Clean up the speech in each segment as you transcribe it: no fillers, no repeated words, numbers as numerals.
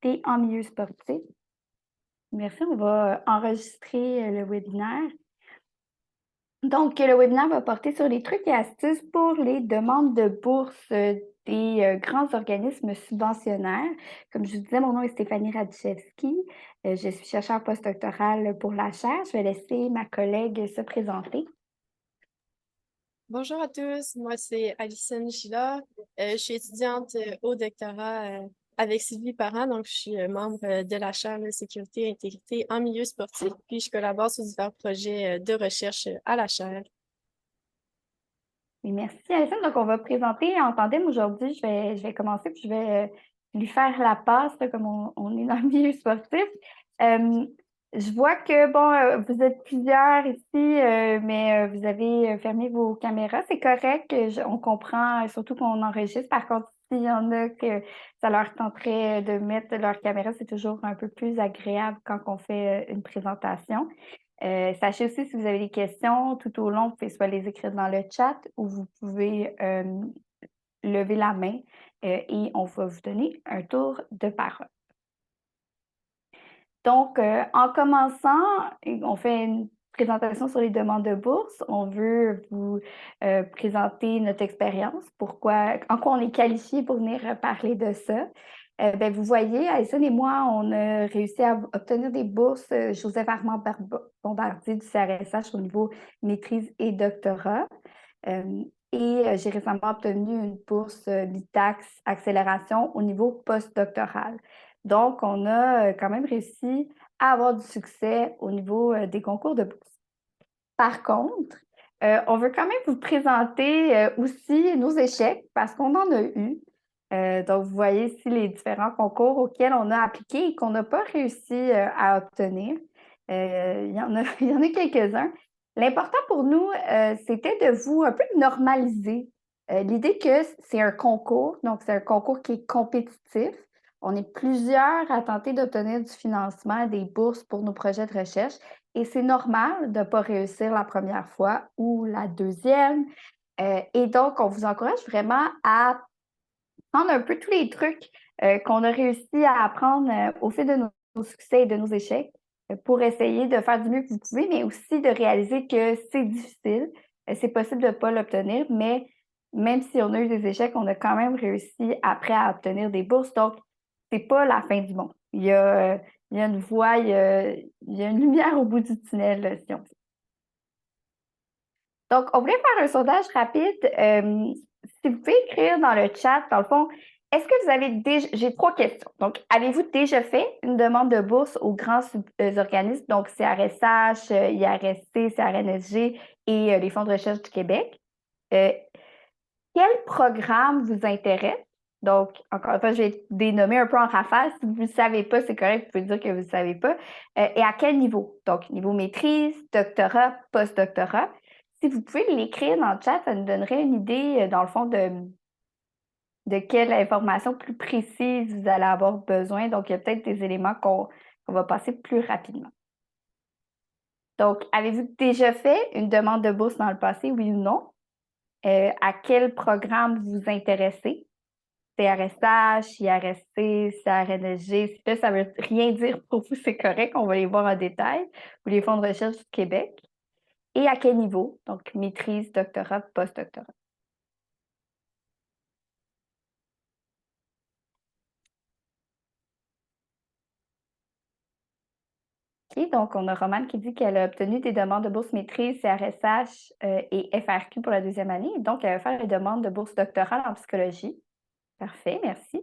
sécurité en milieu sportif. Merci, on va enregistrer le webinaire. Donc, le webinaire va porter sur les trucs et astuces pour les demandes de bourse des grands organismes subventionnaires. Comme je vous disais, mon nom est Stéphanie Radziszewski. Je suis chercheure postdoctorale pour la chaire. Je vais laisser ma collègue se présenter. Bonjour à tous, moi c'est Alison Gila. Je suis étudiante au doctorat avec Sylvie Parent, donc je suis membre de la chaire de sécurité et intégrité en milieu sportif, puis je collabore sur divers projets de recherche à la chaire. Et merci, Alison. Donc, on va présenter en tandem aujourd'hui. Je vais commencer, puis je vais lui faire la passe, là, comme on est dans le milieu sportif. Je vois que, bon, vous êtes plusieurs ici, mais vous avez fermé vos caméras. C'est correct. On comprend, surtout qu'on enregistre. Par contre, s'il y en a que ça leur tenterait de mettre leur caméra, c'est toujours un peu plus agréable quand on fait une présentation. Sachez aussi, si vous avez des questions tout au long, vous pouvez soit les écrire dans le chat ou vous pouvez lever la main et on va vous donner un tour de parole. Donc, en commençant, on fait une présentation sur les demandes de bourse. On veut vous présenter notre expérience, en quoi on est qualifié pour venir parler de ça. Vous voyez, Alison et moi, on a réussi à obtenir des bourses Joseph Armand Bombardier du CRSH au niveau maîtrise et doctorat. J'ai récemment obtenu une bourse BITAX accélération au niveau postdoctoral. Donc, on a quand même réussi à avoir du succès au niveau des concours de bourse. Par contre, on veut quand même vous présenter aussi nos échecs parce qu'on en a eu. Donc, vous voyez ici les différents concours auxquels on a appliqué et qu'on n'a pas réussi à obtenir. Il y en a, il y en a quelques-uns. L'important pour nous, c'était de vous un peu normaliser l'idée que c'est un concours, donc c'est un concours qui est compétitif. On est plusieurs à tenter d'obtenir du financement, des bourses pour nos projets de recherche. Et c'est normal de ne pas réussir la première fois ou la deuxième. Et donc, on vous encourage vraiment à prendre un peu tous les trucs qu'on a réussi à apprendre au fil de nos succès et de nos échecs pour essayer de faire du mieux que vous pouvez, mais aussi de réaliser que c'est difficile. C'est possible de ne pas l'obtenir, mais même si on a eu des échecs, on a quand même réussi après à obtenir des bourses. Donc, c'est pas la fin du monde. Il y a une voie, il y a une lumière au bout du tunnel, si on veut. Donc, on voulait faire un sondage rapide. Si vous pouvez écrire dans le chat, dans le fond, est-ce que vous avez déjà... J'ai 3 questions. Donc, avez-vous déjà fait une demande de bourse aux grands organismes, donc CRSH, IRSC, CRNSG et les fonds de recherche du Québec? Quel programme vous intéresse? Donc, encore une fois, je vais dénommer un peu en rafale. Si vous ne savez pas, c'est correct, vous pouvez dire que vous ne savez pas. Et à quel niveau? Donc, niveau maîtrise, doctorat, postdoctorat. Si vous pouvez l'écrire dans le chat, ça nous donnerait une idée, dans le fond, de quelle information plus précise vous allez avoir besoin. Donc, il y a peut-être des éléments qu'on va passer plus rapidement. Donc, avez-vous déjà fait une demande de bourse dans le passé, oui ou non? À quel programme vous intéressez? CRSH, IRSC, CRNSG. Si là, ça veut rien dire pour vous, c'est correct, on va les voir en détail. Ou les fonds de recherche du Québec. Et à quel niveau? Donc, maîtrise, doctorat, postdoctorat. OK, donc on a Romane qui dit qu'elle a obtenu des demandes de bourse maîtrise, CRSH et FRQ pour la 2e année. Donc, elle va faire une demande de bourse doctorale en psychologie. Parfait, merci.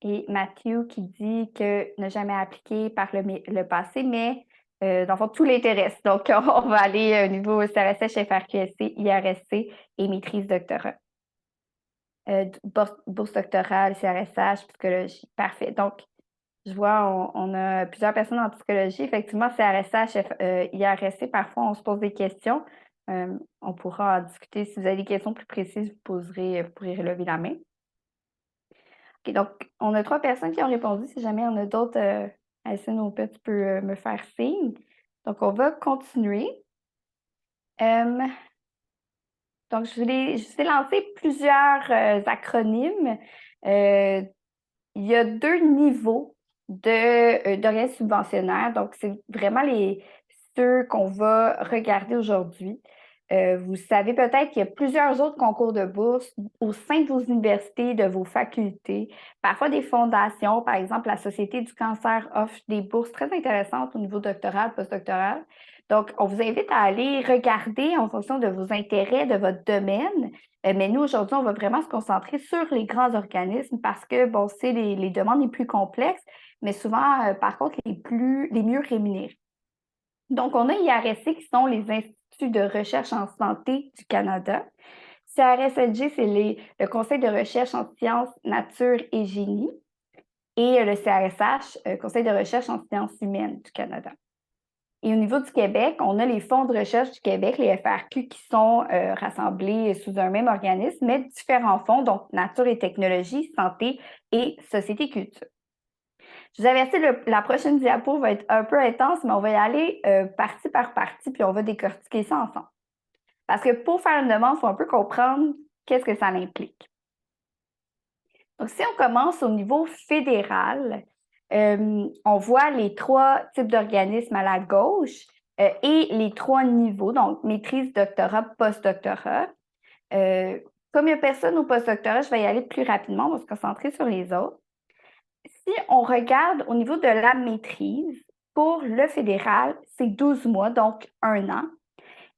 Et Mathieu qui dit que n'a jamais appliqué par le passé, mais dans le fond, tout l'intéresse. Donc, on va aller au niveau CRSH, FRQSC, IRSC et maîtrise doctorat. Bourse doctorale, CRSH, psychologie. Parfait. Donc, je vois, on a plusieurs personnes en psychologie. Effectivement, CRSH, IRSC, parfois, on se pose des questions. On pourra en discuter. Si vous avez des questions plus précises, vous pourrez relever la main. OK, donc, on a 3 personnes qui ont répondu. Si jamais il y en a d'autres, Alison ou tu peux me faire signe. Donc, on va continuer. Donc, je vous ai lancé plusieurs acronymes. Il y a 2 niveaux d'organismes subventionnaires. Donc, c'est vraiment ceux qu'on va regarder aujourd'hui. Vous savez peut-être qu'il y a plusieurs autres concours de bourse au sein de vos universités, de vos facultés, parfois des fondations. Par exemple, la Société du cancer offre des bourses très intéressantes au niveau doctoral, postdoctoral. Donc, on vous invite à aller regarder en fonction de vos intérêts, de votre domaine. Mais nous, aujourd'hui, on va vraiment se concentrer sur les grands organismes parce que, bon, c'est les demandes les plus complexes, mais souvent, par contre, les mieux rémunérés. Donc, on a IRSC qui sont les Instituts de recherche en santé du Canada. CRSNG, c'est le Conseil de recherche en sciences, nature et génie. Et le CRSH, Conseil de recherche en sciences humaines du Canada. Et au niveau du Québec, on a les fonds de recherche du Québec, les FRQ, qui sont rassemblés sous un même organisme, mais différents fonds, donc nature et technologie, santé et société culture. Je vous avertis, la prochaine diapo va être un peu intense, mais on va y aller partie par partie, puis on va décortiquer ça ensemble. Parce que pour faire une demande, il faut un peu comprendre qu'est-ce que ça implique. Donc, si on commence au niveau fédéral, on voit les 3 types d'organismes à la gauche et les 3 niveaux, donc maîtrise, doctorat, postdoctorat. Comme il n'y a personne au postdoctorat, je vais y aller plus rapidement, on va se concentrer sur les autres. Si on regarde au niveau de la maîtrise, pour le fédéral, c'est 12 mois, donc 1 an.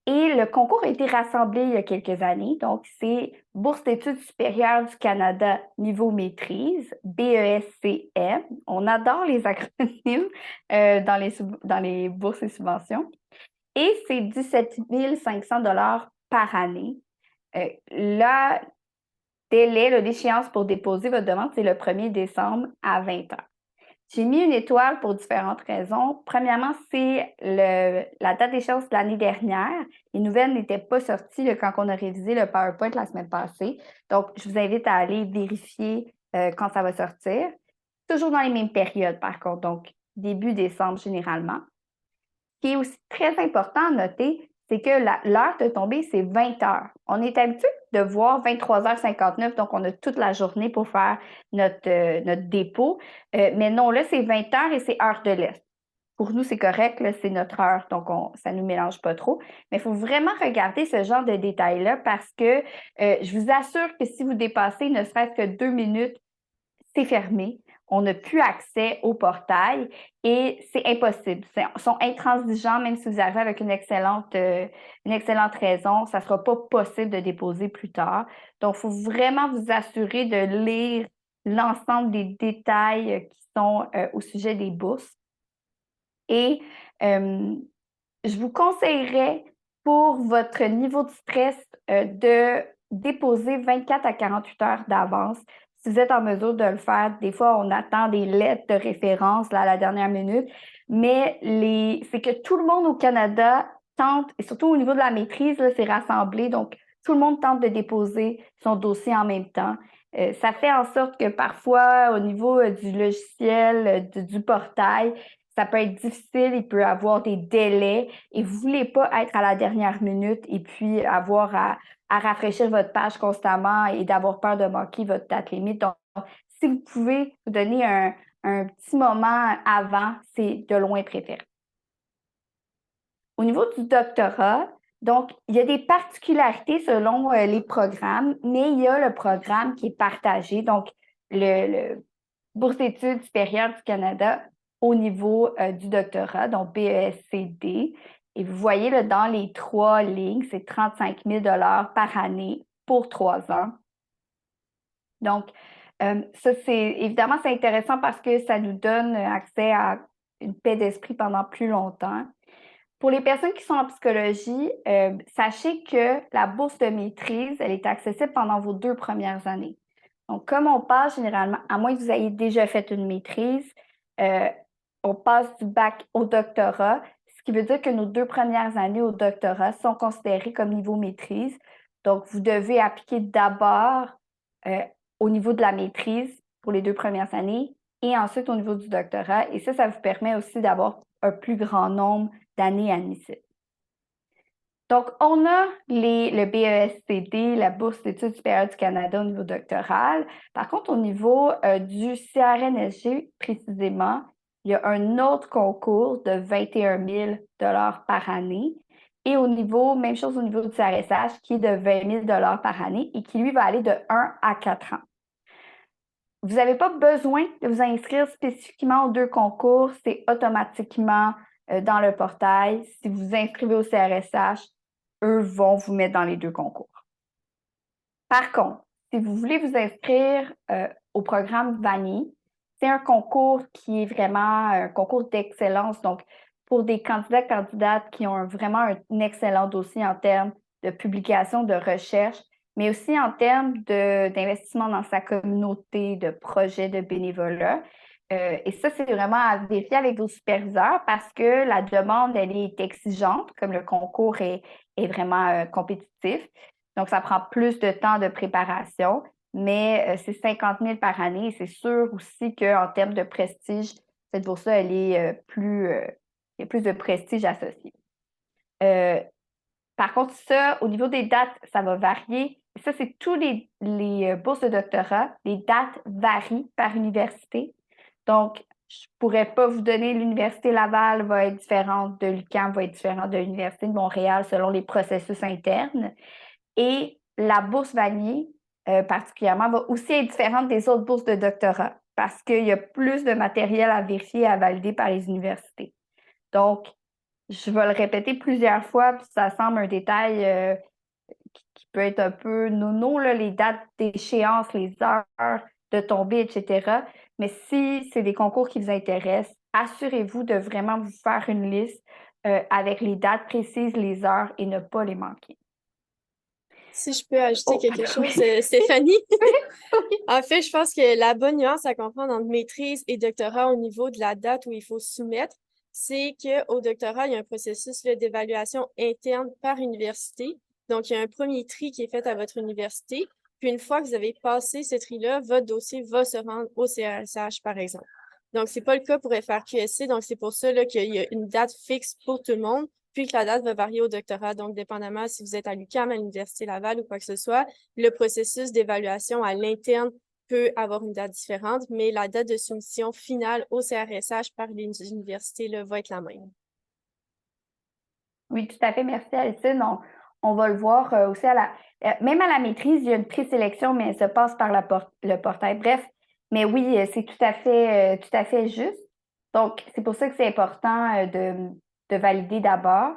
Et le concours a été rassemblé il y a quelques années. Donc, c'est Bourse d'études supérieures du Canada niveau maîtrise, BESCM. On adore les acronymes dans les bourses et subventions. Et c'est 17 500 par année. Le délai, l'échéance pour déposer votre demande, c'est le 1er décembre à 20 h. J'ai mis une étoile pour différentes raisons. Premièrement, c'est la date d'échéance de l'année dernière. Les nouvelles n'étaient pas sorties quand on a révisé le PowerPoint la semaine passée. Donc, je vous invite à aller vérifier quand ça va sortir. Toujours dans les mêmes périodes, par contre, donc début décembre généralement. Ce qui est aussi très important à noter, c'est que l'heure de tombée, c'est 20 h. On est habitué de voir 23h59, donc on a toute la journée pour faire notre dépôt. Mais non, là, c'est 20 h et c'est heure de l'Est. Pour nous, c'est correct, là, c'est notre heure, donc ça ne nous mélange pas trop. Mais il faut vraiment regarder ce genre de détails-là parce que je vous assure que si vous dépassez ne serait-ce que 2 minutes, c'est fermé. On n'a plus accès au portail et c'est impossible. Ils sont intransigeants, même si vous arrivez avec une excellente raison, ça ne sera pas possible de déposer plus tard. Donc, il faut vraiment vous assurer de lire l'ensemble des détails qui sont au sujet des bourses. Et je vous conseillerais pour votre niveau de stress de déposer 24 à 48 heures d'avance. Si vous êtes en mesure de le faire, des fois, on attend des lettres de référence là, à la dernière minute, mais c'est que tout le monde au Canada tente, et surtout au niveau de la maîtrise, c'est rassemblé, donc tout le monde tente de déposer son dossier en même temps. Ça fait en sorte que parfois, au niveau du logiciel, du portail, ça peut être difficile, il peut y avoir des délais et vous ne voulez pas être à la dernière minute et puis avoir à rafraîchir votre page constamment et d'avoir peur de manquer votre date limite. Donc, si vous pouvez vous donner un petit moment avant, c'est de loin préféré. Au niveau du doctorat, donc, il y a des particularités selon les programmes, mais il y a le programme qui est partagé, donc le Bourse d'études supérieures du Canada au niveau du doctorat, donc BESCD. Et vous voyez, là, dans les 3 lignes, c'est 35 000 par année pour 3 ans. Donc, ça, évidemment, c'est intéressant parce que ça nous donne accès à une paix d'esprit pendant plus longtemps. Pour les personnes qui sont en psychologie, sachez que la bourse de maîtrise, elle est accessible pendant vos 2 premières années. Donc, comme on passe généralement, à moins que vous ayez déjà fait une maîtrise, on passe du bac au doctorat, ce qui veut dire que nos 2 premières années au doctorat sont considérées comme niveau maîtrise. Donc, vous devez appliquer d'abord au niveau de la maîtrise pour les 2 premières années et ensuite au niveau du doctorat. Et ça vous permet aussi d'avoir un plus grand nombre d'années admissibles. Donc, on a le BESCD, la Bourse d'études supérieures du Canada au niveau doctoral. Par contre, au niveau du CRNSG, précisément, il y a un autre concours de 21 000 par année. Et au niveau, même chose au niveau du CRSH, qui est de 20 000 par année et qui, lui, va aller de 1 à 4 ans. Vous n'avez pas besoin de vous inscrire spécifiquement aux deux concours, c'est automatiquement dans le portail. Si vous vous inscrivez au CRSH, eux vont vous mettre dans les deux concours. Par contre, si vous voulez vous inscrire au programme Vanier, c'est un concours qui est vraiment un concours d'excellence. Donc, pour des candidates qui ont vraiment un excellent dossier en termes de publication, de recherche, mais aussi en termes d'investissement dans sa communauté, de projets de bénévolat. Et ça, c'est vraiment à vérifier avec vos superviseurs parce que la demande, elle est exigeante, comme le concours est vraiment compétitif. Donc, ça prend plus de temps de préparation, mais c'est 50 000 par année. C'est sûr aussi qu'en termes de prestige, cette bourse-là, elle est il y a plus de prestige associé. Par contre, ça, au niveau des dates, ça va varier. Ça, c'est tous les bourses de doctorat. Les dates varient par université. Donc, je ne pourrais pas vous donner l'Université Laval va être différente de l'UQAM, va être différente de l'Université de Montréal selon les processus internes. Et la bourse Vanier, particulièrement, va aussi être différente des autres bourses de doctorat parce qu'il y a plus de matériel à vérifier et à valider par les universités. Donc, je vais le répéter plusieurs fois, puis ça semble un détail qui peut être un peu nono, là, les dates d'échéance, les heures de tombée, etc. Mais si c'est des concours qui vous intéressent, assurez-vous de vraiment vous faire une liste avec les dates précises, les heures et ne pas les manquer. Si je peux ajouter quelque chose, Oui. Stéphanie. En fait, je pense que la bonne nuance à comprendre entre maîtrise et doctorat au niveau de la date où il faut soumettre, c'est qu'au doctorat, il y a un processus d'évaluation interne par université. Donc, il y a un premier tri qui est fait à votre université. Puis, une fois que vous avez passé ce tri-là, votre dossier va se rendre au CRSH, par exemple. Donc, c'est pas le cas pour FRQSC. Donc, c'est pour ça là, qu'il y a une date fixe pour tout le monde, puis que la date va varier au doctorat. Donc, dépendamment si vous êtes à l'UQAM, à l'Université Laval ou quoi que ce soit, le processus d'évaluation à l'interne peut avoir une date différente, mais la date de soumission finale au CRSH par les universités là, va être la même. Oui, tout à fait. Merci, Alison. On va le voir aussi même à la maîtrise, il y a une présélection, mais elle se passe par le portail. Bref, mais oui, c'est tout à fait juste. Donc, c'est pour ça que c'est important de valider d'abord.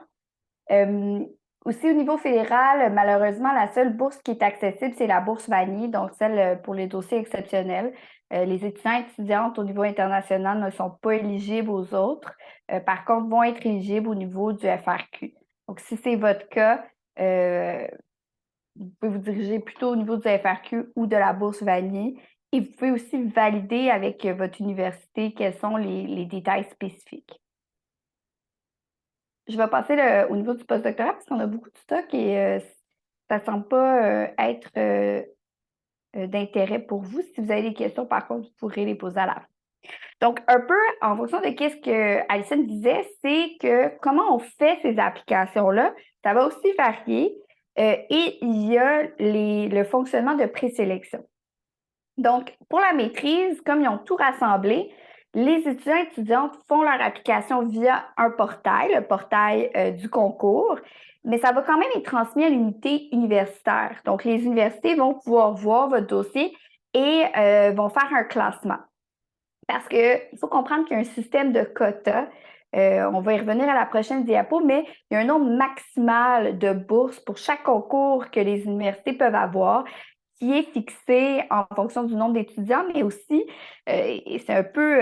Aussi, au niveau fédéral, malheureusement, la seule bourse qui est accessible, c'est la bourse Vanier, donc celle pour les dossiers exceptionnels. Les étudiants et étudiantes au niveau international ne sont pas éligibles aux autres. Par contre, vont être éligibles au niveau du FRQ. Donc, si c'est votre cas, vous pouvez vous diriger plutôt au niveau du FRQ ou de la bourse Vanier. Et vous pouvez aussi valider avec votre université quels sont les détails spécifiques. Je vais passer au niveau du postdoctorat parce qu'on a beaucoup de stock et ça ne semble pas être d'intérêt pour vous. Si vous avez des questions, par contre, vous pourrez les poser à la fin. Donc, un peu en fonction de ce que Alison disait, c'est que comment on fait ces applications-là, ça va aussi varier et il y a le fonctionnement de présélection. Donc, pour la maîtrise, comme ils ont tout rassemblé, les étudiants et étudiantes font leur application via un portail, le portail du concours, mais ça va quand même être transmis à l'unité universitaire. Donc, les universités vont pouvoir voir votre dossier et vont faire un classement. Parce qu'il faut comprendre qu'il y a un système de quotas. On va y revenir à la prochaine diapo, mais il y a un nombre maximal de bourses pour chaque concours que les universités peuvent avoir qui est fixé en fonction du nombre d'étudiants, mais aussi, et c'est un peu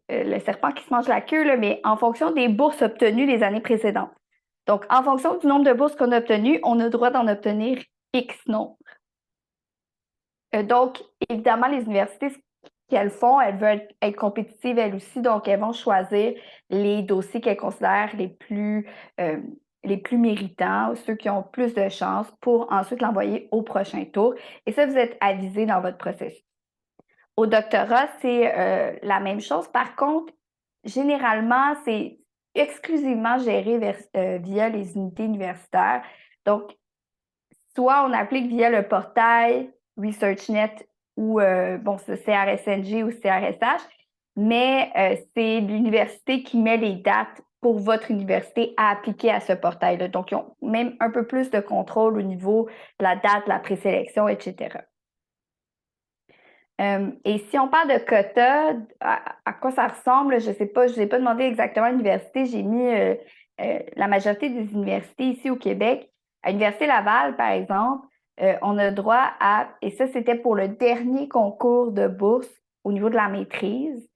le serpent qui se mange la queue, là, mais en fonction des bourses obtenues les années précédentes. Donc, en fonction du nombre de bourses qu'on a obtenues, on a le droit d'en obtenir X nombre. Donc, évidemment, les universités, ce qu'elles font, elles veulent être compétitives elles aussi, donc elles vont choisir les dossiers qu'elles considèrent les plus méritants, ceux qui ont plus de chances pour ensuite l'envoyer au prochain tour. Et ça, vous êtes avisé dans votre processus. Au doctorat, c'est la même chose. Par contre, généralement, c'est exclusivement géré via les unités universitaires. Donc, soit on applique via le portail ResearchNet ou c'est CRSNG ou CRSH, mais c'est l'université qui met les dates pour votre université à appliquer à ce portail-là. Donc, ils ont même un peu plus de contrôle au niveau de la date, la présélection, etc. Et si on parle de quota, à quoi ça ressemble? Je ne sais pas, je ne vous ai pas demandé exactement à l'université. J'ai mis la majorité des universités ici au Québec. À l'Université Laval, par exemple, on a droit à, et ça c'était pour le dernier concours de bourse au niveau de la maîtrise.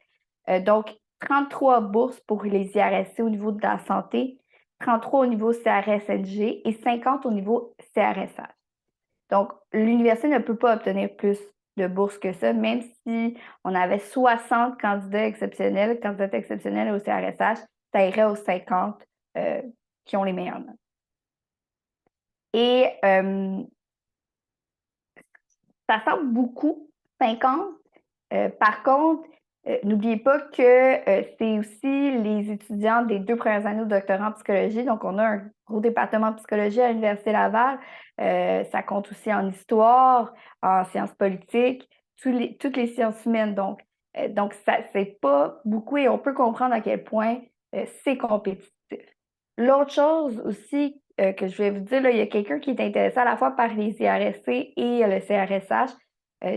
Donc, 33 bourses pour les IRSC au niveau de la santé, 33 au niveau CRSNG et 50 au niveau CRSH. Donc, l'université ne peut pas obtenir plus de bourses que ça, même si on avait 60 candidats exceptionnels, candidates exceptionnelles au CRSH, ça irait aux 50 qui ont les meilleures notes. Et ça semble beaucoup, 50. Par contre, n'oubliez pas que c'est aussi les étudiants des 2 premières années au doctorat en psychologie. Donc, on a un gros département de psychologie à l'Université Laval. Ça compte aussi en histoire, en sciences politiques, toutes les sciences humaines. Donc ça, c'est pas beaucoup et on peut comprendre à quel point c'est compétitif. L'autre chose aussi que je vais vous dire, là, il y a quelqu'un qui est intéressé à la fois par les IRSC et le CRSH.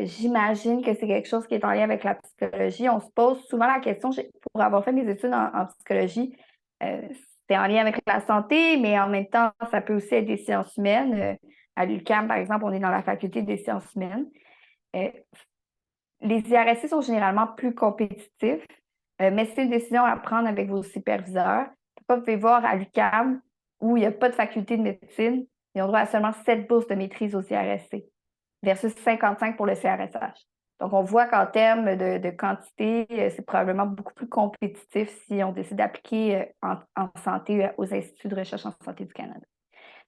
J'imagine que c'est quelque chose qui est en lien avec la psychologie. On se pose souvent la question, pour avoir fait mes études en psychologie, c'est en lien avec la santé, mais en même temps, ça peut aussi être des sciences humaines. À l'UQAM, par exemple, on est dans la faculté des sciences humaines. Les IRSC sont généralement plus compétitifs, mais c'est une décision à prendre avec vos superviseurs. Vous pouvez voir à l'UQAM, où il n'y a pas de faculté de médecine, ils ont droit à seulement 7 bourses de maîtrise au CRSC versus 55 pour le CRSH. Donc, on voit qu'en termes de quantité, c'est probablement beaucoup plus compétitif si on décide d'appliquer en santé aux instituts de recherche en santé du Canada.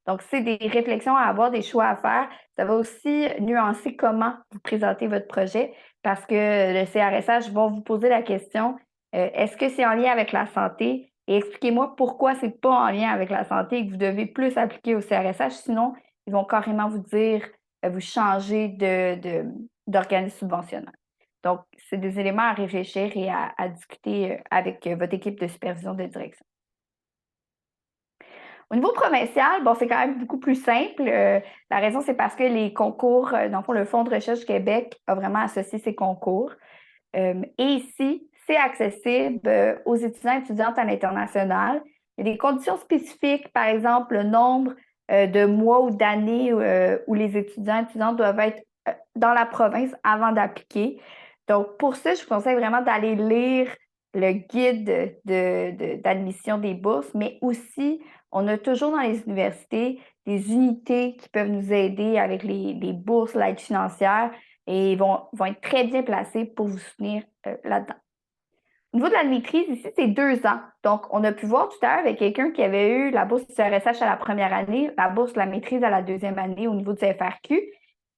Donc, c'est des réflexions à avoir, des choix à faire. Ça va aussi nuancer comment vous présentez votre projet parce que le CRSH va vous poser la question, est-ce que c'est en lien avec la santé? Et expliquez-moi pourquoi c'est pas en lien avec la santé et que vous devez plus appliquer au CRSH. Sinon, ils vont carrément vous dire, vous changer d'organisme subventionnel. Donc, c'est des éléments à réfléchir et à discuter avec votre équipe de supervision de direction. Au niveau provincial, bon, c'est quand même beaucoup plus simple. La raison, c'est parce que les concours, dans le fond, le Fonds de recherche Québec a vraiment associé ces concours. Et ici, c'est accessible aux étudiants et étudiantes à l'international. Il y a des conditions spécifiques, par exemple, le nombre de mois ou d'années où les étudiants et étudiantes doivent être dans la province avant d'appliquer. Donc, pour ça, je vous conseille vraiment d'aller lire le guide d'admission des bourses, mais aussi, on a toujours dans les universités des unités qui peuvent nous aider avec les bourses, l'aide financière, et ils vont être très bien placés pour vous soutenir là-dedans. Au niveau de la maîtrise, ici, c'est 2 ans. Donc, on a pu voir tout à l'heure avec quelqu'un qui avait eu la bourse du CRSH à la première année, la bourse de la maîtrise à la deuxième année au niveau du FRQ.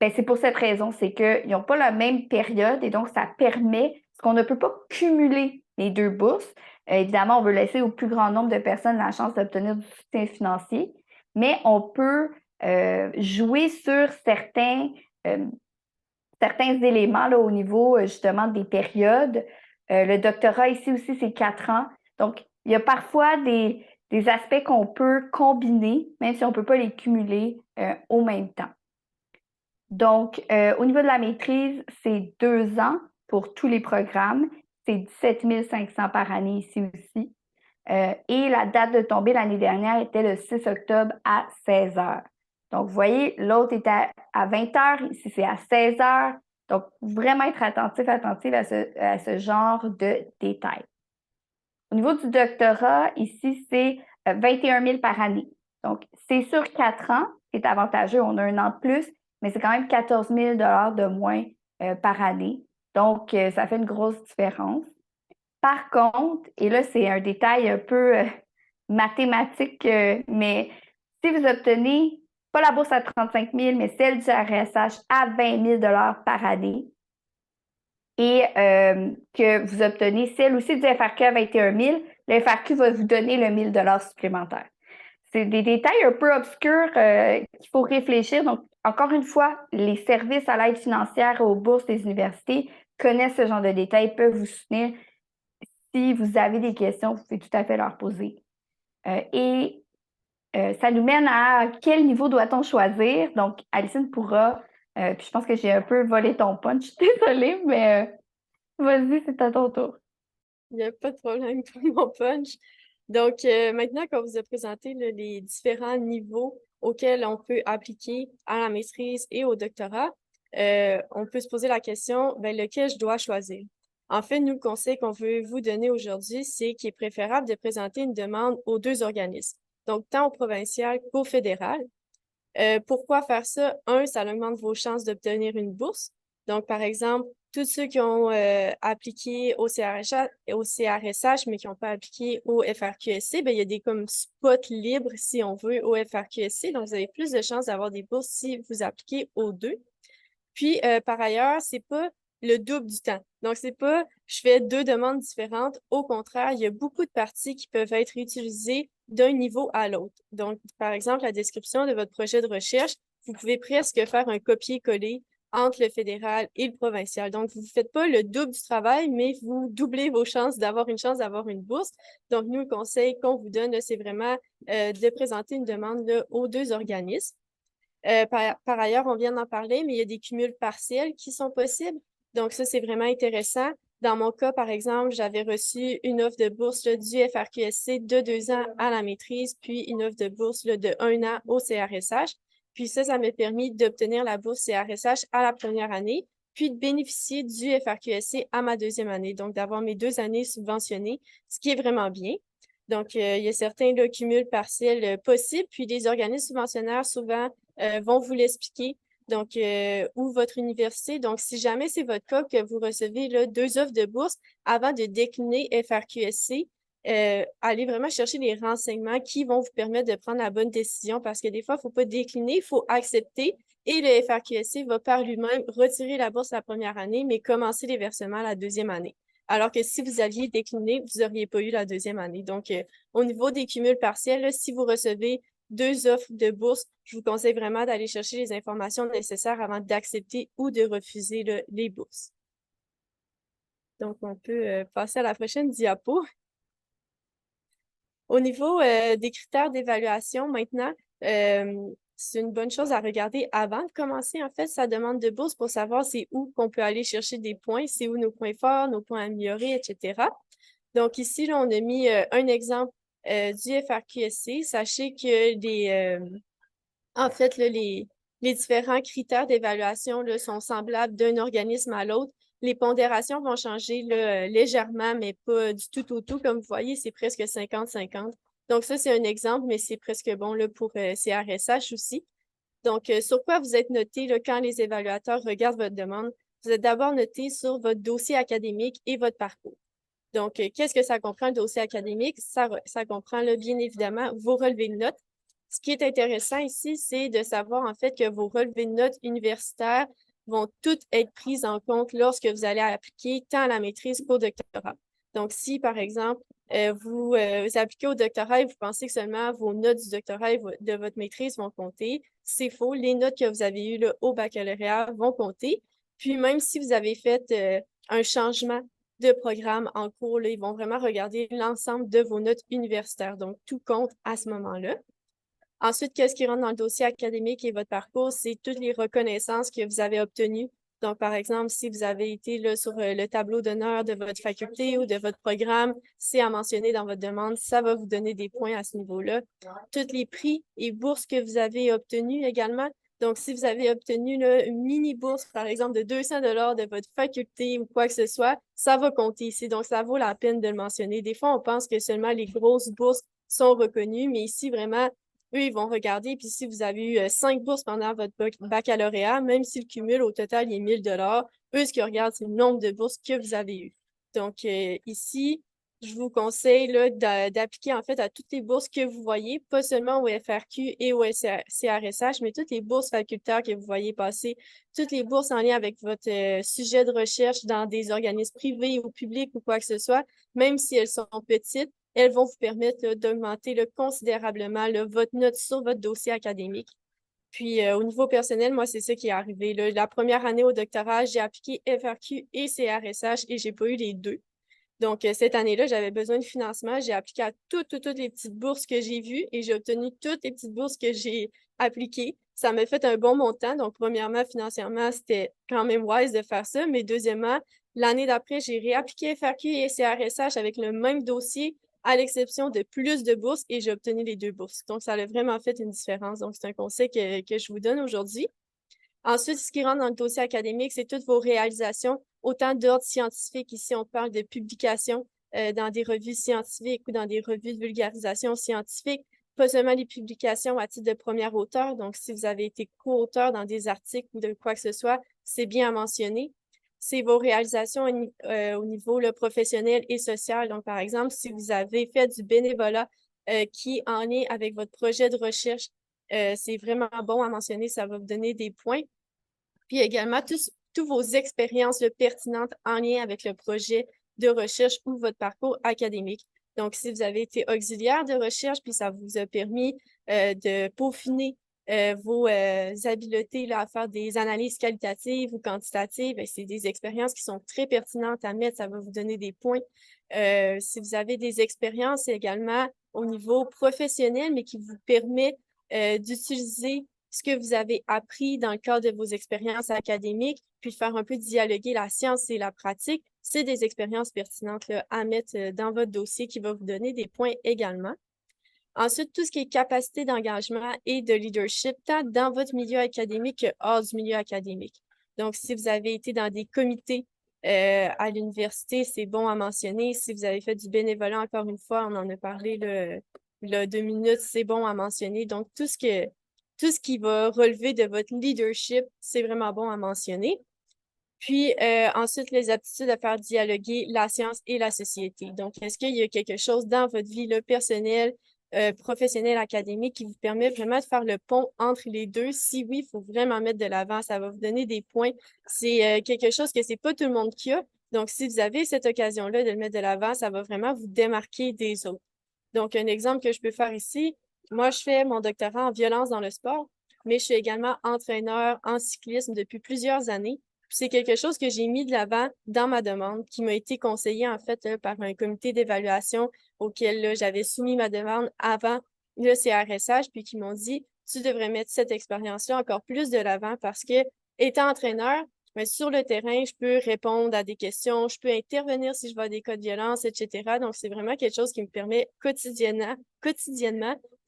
Bien, c'est pour cette raison, c'est qu'ils n'ont pas la même période et donc ça permet, parce qu'on ne peut pas cumuler les 2 bourses. Évidemment, on veut laisser au plus grand nombre de personnes la chance d'obtenir du soutien financier, mais on peut jouer sur certains éléments là, au niveau justement des périodes. Le doctorat ici aussi, c'est 4 ans. Donc, il y a parfois des aspects qu'on peut combiner, même si on ne peut pas les cumuler au même temps. Donc, au niveau de la maîtrise, c'est 2 ans pour tous les programmes. C'est 17 500 par année ici aussi. Et la date de tombée l'année dernière était le 6 octobre à 16 heures. Donc, vous voyez, l'autre est à 20 heures, ici c'est à 16 heures. Donc, vraiment être attentif à ce genre de détails. Au niveau du doctorat, ici, c'est 21 000 par année. Donc, c'est sur 4 ans, c'est avantageux, on a 1 an de plus, mais c'est quand même 14 000 de moins par année. Donc, ça fait une grosse différence. Par contre, et là, c'est un détail un peu mathématique, mais si vous obtenez pas la bourse à 35 000, mais celle du RSH à 20 000 par année, et que vous obtenez celle aussi du FRQ à 21 000, le FRQ va vous donner le 1 000 $ supplémentaire. C'est des détails un peu obscurs qu'il faut réfléchir. Donc, encore une fois, les services à l'aide financière aux bourses des universités connaissent ce genre de détails, peuvent vous soutenir. Si vous avez des questions, vous pouvez tout à fait leur poser. Ça nous mène à quel niveau doit-on choisir? Donc, Alison pourra, puis je pense que j'ai un peu volé ton punch, désolée, mais vas-y, c'est à ton tour. Il n'y a pas de problème pour mon punch. Donc, maintenant qu'on vous a présenté là, les différents niveaux auxquels on peut appliquer à la maîtrise et au doctorat, on peut se poser la question, ben, lequel je dois choisir? En fait, nous, le conseil qu'on veut vous donner aujourd'hui, c'est qu'il est préférable de présenter une demande aux deux organismes, donc tant au provincial qu'au fédéral. Pourquoi faire ça? Un, ça augmente vos chances d'obtenir une bourse. Donc, par exemple, tous ceux qui ont appliqué au CRSH, mais qui n'ont pas appliqué au FRQSC, ben, il y a des comme spots libres, si on veut, au FRQSC. Donc, vous avez plus de chances d'avoir des bourses si vous appliquez aux deux. Puis, par ailleurs, c'est pas le double du temps. Donc, c'est pas je fais deux demandes différentes. Au contraire, il y a beaucoup de parties qui peuvent être utilisées d'un niveau à l'autre. Donc, par exemple, la description de votre projet de recherche, vous pouvez presque faire un copier-coller entre le fédéral et le provincial. Donc, vous ne faites pas le double du travail, mais vous doublez vos chances d'avoir une bourse. Donc, nous, le conseil qu'on vous donne, c'est vraiment de présenter une demande là, aux deux organismes. Par ailleurs, on vient d'en parler, mais il y a des cumuls partiels qui sont possibles. Donc, ça, c'est vraiment intéressant. Dans mon cas, par exemple, j'avais reçu une offre de bourse là, du FRQSC de 2 ans à la maîtrise, puis une offre de bourse là, de 1 an au CRSH. Puis ça m'a permis d'obtenir la bourse CRSH à la première année, puis de bénéficier du FRQSC à ma deuxième année. Donc, d'avoir mes 2 années subventionnées, ce qui est vraiment bien. Donc, il y a certains là, cumuls partiels possibles, puis les organismes subventionnaires, souvent, vont vous l'expliquer. Donc, ou votre université. Donc, si jamais c'est votre cas que vous recevez là, 2 offres de bourse, avant de décliner FRQSC, allez vraiment chercher les renseignements qui vont vous permettre de prendre la bonne décision parce que des fois, il ne faut pas décliner, il faut accepter et le FRQSC va par lui-même retirer la bourse la première année, mais commencer les versements la deuxième année. Alors que si vous aviez décliné, vous n'auriez pas eu la deuxième année. Donc, au niveau des cumuls partiels, là, si vous recevez 2 offres de bourse, je vous conseille vraiment d'aller chercher les informations nécessaires avant d'accepter ou de refuser les bourses. Donc, on peut passer à la prochaine diapo. Au niveau des critères d'évaluation, maintenant, c'est une bonne chose à regarder avant de commencer, en fait, sa demande de bourse pour savoir c'est où qu'on peut aller chercher des points, c'est où nos points forts, nos points améliorés, etc. Donc, ici, là, on a mis un exemple du FRQSC. Sachez que en fait, là, les différents critères d'évaluation là, sont semblables d'un organisme à l'autre. Les pondérations vont changer là, légèrement, mais pas du tout au tout. Comme vous voyez, c'est presque 50-50. Donc, ça, c'est un exemple, mais c'est presque bon là, pour CRSH aussi. Donc, sur quoi vous êtes noté là, quand les évaluateurs regardent votre demande? Vous êtes d'abord noté sur votre dossier académique et votre parcours. Donc, qu'est-ce que ça comprend, le dossier académique? Ça comprend là, bien évidemment vos relevés de notes. Ce qui est intéressant ici, c'est de savoir en fait que vos relevés de notes universitaires vont toutes être prises en compte lorsque vous allez appliquer tant à la maîtrise qu'au doctorat. Donc, si, par exemple, vous appliquez au doctorat et vous pensez que seulement vos notes du doctorat et de votre maîtrise vont compter, c'est faux. Les notes que vous avez eues là, au baccalauréat vont compter. Puis, même si vous avez fait un changement de programme en cours, là, ils vont vraiment regarder l'ensemble de vos notes universitaires. Donc, tout compte à ce moment-là. Ensuite, qu'est-ce qui rentre dans le dossier académique et votre parcours? C'est toutes les reconnaissances que vous avez obtenues. Donc, par exemple, si vous avez été là, sur le tableau d'honneur de votre faculté ou de votre programme, c'est à mentionner dans votre demande. Ça va vous donner des points à ce niveau-là. Tous les prix et bourses que vous avez obtenus également. Donc, si vous avez obtenu là, une mini-bourse, par exemple, de 200 $ de votre faculté ou quoi que ce soit, ça va compter ici. Donc, ça vaut la peine de le mentionner. Des fois, on pense que seulement les grosses bourses sont reconnues, mais ici, vraiment, eux, ils vont regarder, puis si vous avez eu 5 bourses pendant votre baccalauréat, même si le cumul au total il est 1 000 $, eux, ce qu'ils regardent, c'est le nombre de bourses que vous avez eues. Donc, ici, je vous conseille d'appliquer en fait à toutes les bourses que vous voyez, pas seulement au FRQ et au CRSH, mais toutes les bourses facultaires que vous voyez passer, toutes les bourses en lien avec votre sujet de recherche dans des organismes privés ou publics ou quoi que ce soit, même si elles sont petites, elles vont vous permettre d'augmenter considérablement votre note sur votre dossier académique. Puis au niveau personnel, moi, c'est ça qui est arrivé. Là. La première année au doctorat, j'ai appliqué FRQ et CRSH et j'ai pas eu les deux. Donc, cette année-là, j'avais besoin de financement. J'ai appliqué à toutes les petites bourses que j'ai vues et j'ai obtenu toutes les petites bourses que j'ai appliquées. Ça m'a fait un bon montant. Donc, premièrement, financièrement, c'était quand même wise de faire ça. Mais deuxièmement, l'année d'après, j'ai réappliqué FRQ et CRSH avec le même dossier, à l'exception de plus de bourses et j'ai obtenu les deux bourses. Donc, ça a vraiment fait une différence. Donc, c'est un conseil que je vous donne aujourd'hui. Ensuite, ce qui rentre dans le dossier académique, c'est toutes vos réalisations, autant d'ordre scientifique. Ici, on parle de publications dans des revues scientifiques ou dans des revues de vulgarisation scientifique, pas seulement les publications à titre de premier auteur. Donc, si vous avez été co-auteur dans des articles ou de quoi que ce soit, c'est bien à mentionner. C'est vos réalisations au niveau professionnel et social. Donc, par exemple, si vous avez fait du bénévolat qui est en lien avec votre projet de recherche, c'est vraiment bon à mentionner, ça va vous donner des points. Puis également, tous vos expériences pertinentes en lien avec le projet de recherche ou votre parcours académique. Donc, si vous avez été auxiliaire de recherche, puis ça vous a permis de peaufiner vos habiletés là, à faire des analyses qualitatives ou quantitatives, c'est des expériences qui sont très pertinentes à mettre, ça va vous donner des points. Si vous avez des expériences également au niveau professionnel, mais qui vous permet d'utiliser ce que vous avez appris dans le cadre de vos expériences académiques, puis faire un peu dialoguer la science et la pratique, c'est des expériences pertinentes là, à mettre dans votre dossier qui va vous donner des points également. Ensuite, tout ce qui est capacité d'engagement et de leadership, tant dans votre milieu académique que hors du milieu académique. Donc, si vous avez été dans des comités à l'université, c'est bon à mentionner. Si vous avez fait du bénévolat, encore une fois, on en a parlé là, 2 minutes, c'est bon à mentionner. Donc, tout ce qui va relever de votre leadership, c'est vraiment bon à mentionner. Puis ensuite, les aptitudes à faire dialoguer la science et la société. Donc, est-ce qu'il y a quelque chose dans votre vie là, personnelle, professionnelle, académique qui vous permet vraiment de faire le pont entre les deux? Si oui, il faut vraiment mettre de l'avant, ça va vous donner des points. C'est quelque chose que c'est pas tout le monde qui a. Donc, si vous avez cette occasion-là de le mettre de l'avant, ça va vraiment vous démarquer des autres. Donc, un exemple que je peux faire ici, moi, je fais mon doctorat en violence dans le sport, mais je suis également entraîneur en cyclisme depuis plusieurs années. C'est quelque chose que j'ai mis de l'avant dans ma demande, qui m'a été conseillée en fait par un comité d'évaluation auquel j'avais soumis ma demande avant le CRSH, puis qui m'ont dit, tu devrais mettre cette expérience-là encore plus de l'avant parce que, étant entraîneur, mais sur le terrain, je peux répondre à des questions, je peux intervenir si je vois des cas de violence, etc. Donc, c'est vraiment quelque chose qui me permet quotidiennement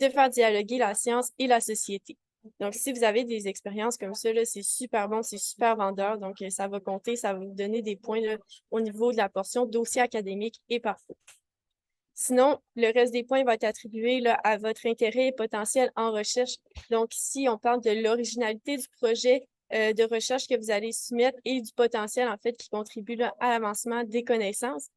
de faire dialoguer la science et la société. Donc, si vous avez des expériences comme ça, c'est super bon, c'est super vendeur. Donc, ça va compter, ça va vous donner des points là, au niveau de la portion dossier académique et parcours. Sinon, le reste des points va être attribué là, à votre intérêt et potentiel en recherche. Donc, ici, on parle de l'originalité du projet de recherche que vous allez soumettre et du potentiel, en fait, qui contribue là, à l'avancement des connaissances.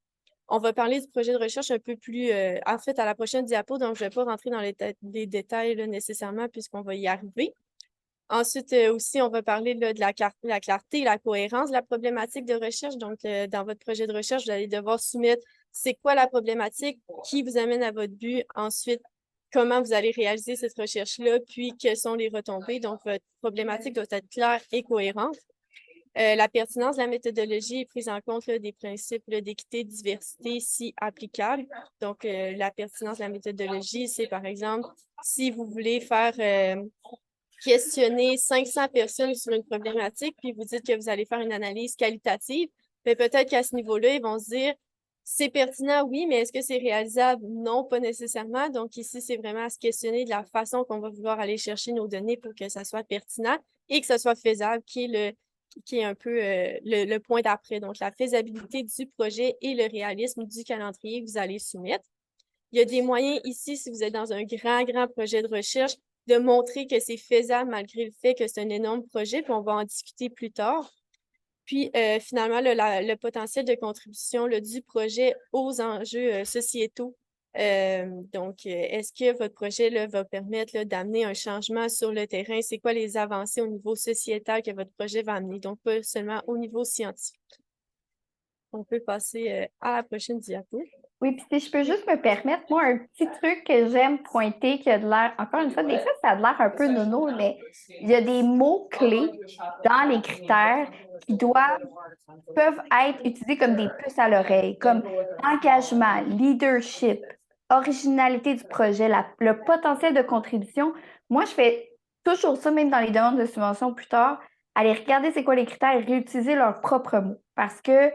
On va parler du projet de recherche un peu plus, en fait, à la prochaine diapo, donc je ne vais pas rentrer dans les détails là, nécessairement puisqu'on va y arriver. Ensuite, aussi, on va parler là, de la clarté et la cohérence de la problématique de recherche. Donc, dans votre projet de recherche, vous allez devoir soumettre c'est quoi la problématique qui vous amène à votre but. Ensuite, comment vous allez réaliser cette recherche-là, puis quelles sont les retombées. Donc, votre problématique doit être claire et cohérente. La pertinence de la méthodologie est prise en compte là, des principes d'équité et de diversité si applicables. Donc, la pertinence de la méthodologie, c'est par exemple, si vous voulez faire questionner 500 personnes sur une problématique, puis vous dites que vous allez faire une analyse qualitative, mais peut-être qu'à ce niveau-là, ils vont se dire, c'est pertinent, oui, mais est-ce que c'est réalisable? Non, pas nécessairement. Donc ici, c'est vraiment à se questionner de la façon qu'on va vouloir aller chercher nos données pour que ça soit pertinent et que ça soit faisable, qui est un peu le point d'après. Donc, la faisabilité du projet et le réalisme du calendrier que vous allez soumettre. Il y a des moyens ici, si vous êtes dans un grand projet de recherche, de montrer que c'est faisable malgré le fait que c'est un énorme projet, puis on va en discuter plus tard. Puis, finalement, le potentiel de contribution là, du projet aux enjeux sociétaux. Donc, est-ce que votre projet là, va permettre là, d'amener un changement sur le terrain? C'est quoi les avancées au niveau sociétal que votre projet va amener? Donc, pas seulement au niveau scientifique. On peut passer à la prochaine diapo. Oui, puis si je peux juste me permettre, moi, un petit truc que j'aime pointer qui a de l'air, encore une fois, des fois, ça a de l'air un peu nono, mais il y a des mots-clés dans les critères qui peuvent être utilisés comme des puces à l'oreille, comme engagement, leadership, originalité du projet, le potentiel de contribution. Moi, je fais toujours ça, même dans les demandes de subvention plus tard, aller regarder c'est quoi les critères et réutiliser leurs propres mots parce que